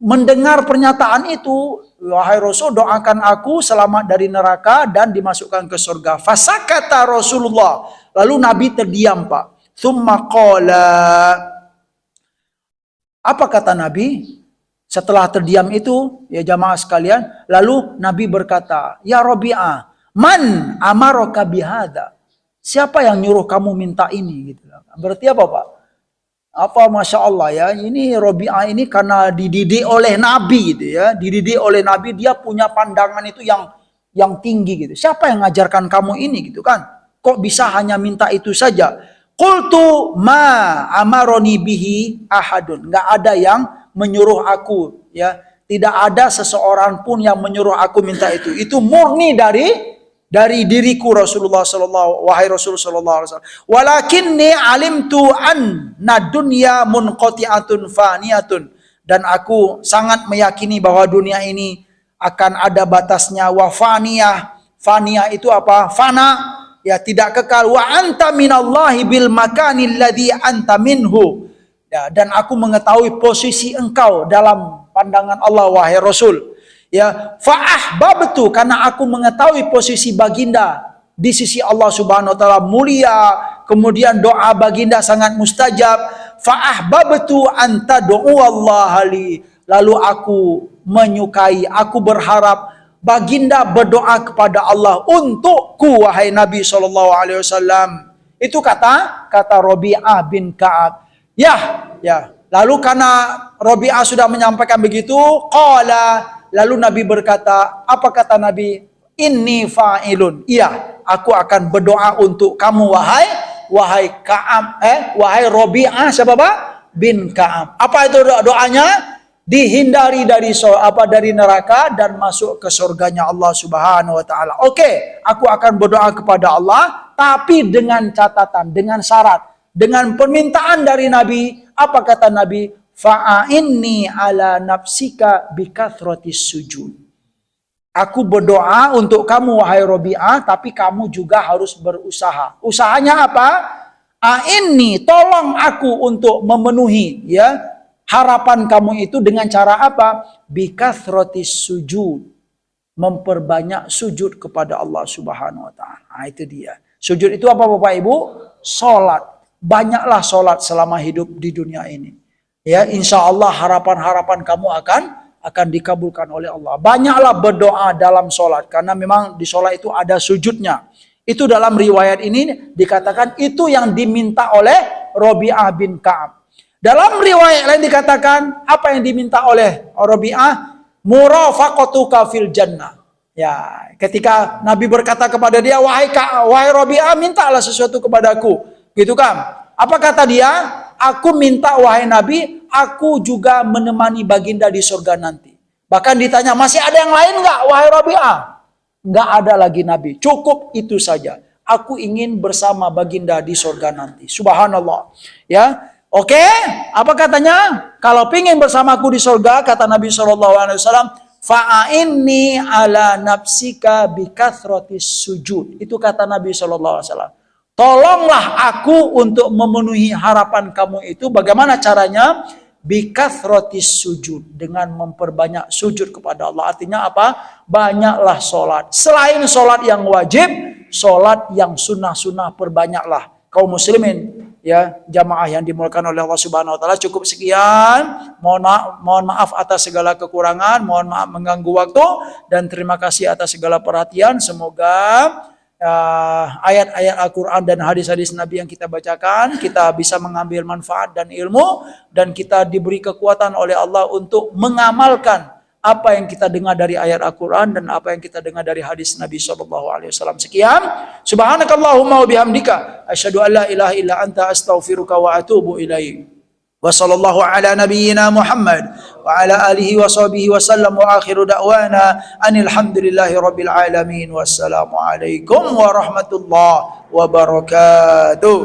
S1: Mendengar pernyataan itu, wahai Rasul, doakan aku selamat dari neraka dan dimasukkan ke surga. Fasakata Rasulullah. Lalu Nabi terdiam, Pak. Tsumma qala. Apa kata Nabi? Setelah terdiam itu, ya jamaah sekalian, lalu Nabi berkata, ya Rabi'ah, man amaraka bihada? Siapa yang nyuruh kamu minta ini? Gitu. Berarti apa, Pak? Apa, Masya Allah ya, ini Rabi'ah ini karena dididik oleh Nabi gitu ya, dididik oleh Nabi, dia punya pandangan itu yang tinggi gitu. Siapa yang ngajarkan kamu ini gitu kan? Kok bisa hanya minta itu saja? Qultu ma amaroni bihi ahadun. Nggak ada yang menyuruh aku ya, tidak ada seseorang pun yang menyuruh aku minta itu murni dari diriku Rasulullah sallallahu wahai Rasul sallallahu alaihi wasallam. Walakinni alimtu anna dunya munqati'atun faniyatun, dan aku sangat meyakini bahwa dunia ini akan ada batasnya. Wa faniyah itu apa? Fana, ya, tidak kekal. Wa anta minallahi bil makanil ladzi anta minhu. Ya, dan aku mengetahui posisi engkau dalam pandangan Allah wahai Rasul. Ya, fa'ahbabtu, karena aku mengetahui posisi baginda di sisi Allah Subhanahu wa taala mulia, kemudian doa baginda sangat mustajab. Fa'ahbabtu anta du'u Allah li. Lalu aku menyukai, aku berharap baginda berdoa kepada Allah untukku wahai Nabi sallallahu alaihi wasallam. Itu kata Rabi'ah bin Ka'ab. Ya. Lalu karena Rabi'ah sudah menyampaikan begitu, lalu Nabi berkata, apa kata Nabi? Inni fa'ilun. Iya, aku akan berdoa untuk kamu wahai Ka'ab, wahai Rabi'ah siapa, Pak? Bin Ka'ab. Apa itu doanya? dihindari dari neraka dan masuk ke surganya Allah Subhanahu wa taala. Oke, aku akan berdoa kepada Allah tapi dengan catatan, dengan syarat, dengan permintaan dari Nabi. Apa kata Nabi? Fa'inni ala nafsika bikathratis sujud. Aku berdoa untuk kamu wahai Rabi'ah, tapi kamu juga harus berusaha. Usahanya apa? A'inni, tolong aku untuk memenuhi harapan kamu itu dengan cara apa? Bikathratis sujud. Memperbanyak sujud kepada Allah Subhanahu wa taala. Nah, itu dia. Sujud itu apa Bapak Ibu? Salat. Banyaklah salat selama hidup di dunia ini. Ya, insya Allah harapan-harapan kamu akan dikabulkan oleh Allah. Banyaklah berdoa dalam salat karena memang di salat itu ada sujudnya. Itu dalam riwayat ini dikatakan itu yang diminta oleh Rabi'ah bin Ka'ab. Dalam riwayat lain dikatakan apa yang diminta oleh Rabi'ah? Murafaqatuka fil jannah. Ya, ketika Nabi berkata kepada dia, wahai Rabi'ah, mintalah sesuatu kepadaku. Gitu kan? Apa kata dia? Aku minta wahai Nabi, aku juga menemani baginda di surga nanti. Bahkan ditanya, masih ada yang lain enggak wahai Rabi'ah? Enggak ada lagi Nabi. Cukup itu saja. Aku ingin bersama baginda di surga nanti. Subhanallah. Ya. Oke, apa katanya? Kalau pingin bersamaku di surga, kata Nabi SAW, fa'inni ala nafsika bikathratis sujud. Itu kata Nabi SAW. Tolonglah aku untuk memenuhi harapan kamu itu. Bagaimana caranya? Bikathratis sujud. Dengan memperbanyak sujud kepada Allah. Artinya apa? Banyaklah sholat. Selain sholat yang wajib, sholat yang sunnah-sunnah perbanyaklah. Kaum muslimin, ya, jamaah yang dimuliakan oleh Allah Subhanahu wa taala, cukup sekian. Mohon maaf atas segala kekurangan, mohon maaf mengganggu waktu, dan terima kasih atas segala perhatian. Semoga ayat-ayat Al-Quran dan hadis-hadis Nabi yang kita bacakan, kita bisa mengambil manfaat dan ilmu, dan kita diberi kekuatan oleh Allah untuk mengamalkan apa yang kita dengar dari ayat Al-Quran dan apa yang kita dengar dari hadis Nabi SAW. Sekian. Subhanakallahumma wa bihamdika. Asyhadu an la ilaha illa anta astaghfiruka wa atubu ilaik. Wa sallallahu ala nabiyyina Muhammad wa ala alihi wa sahbihi wa sallam wa akhiru da'wana anil hamdulillahi rabbil alamin. Wassalamu alaikum warahmatullahi wabarakatuh.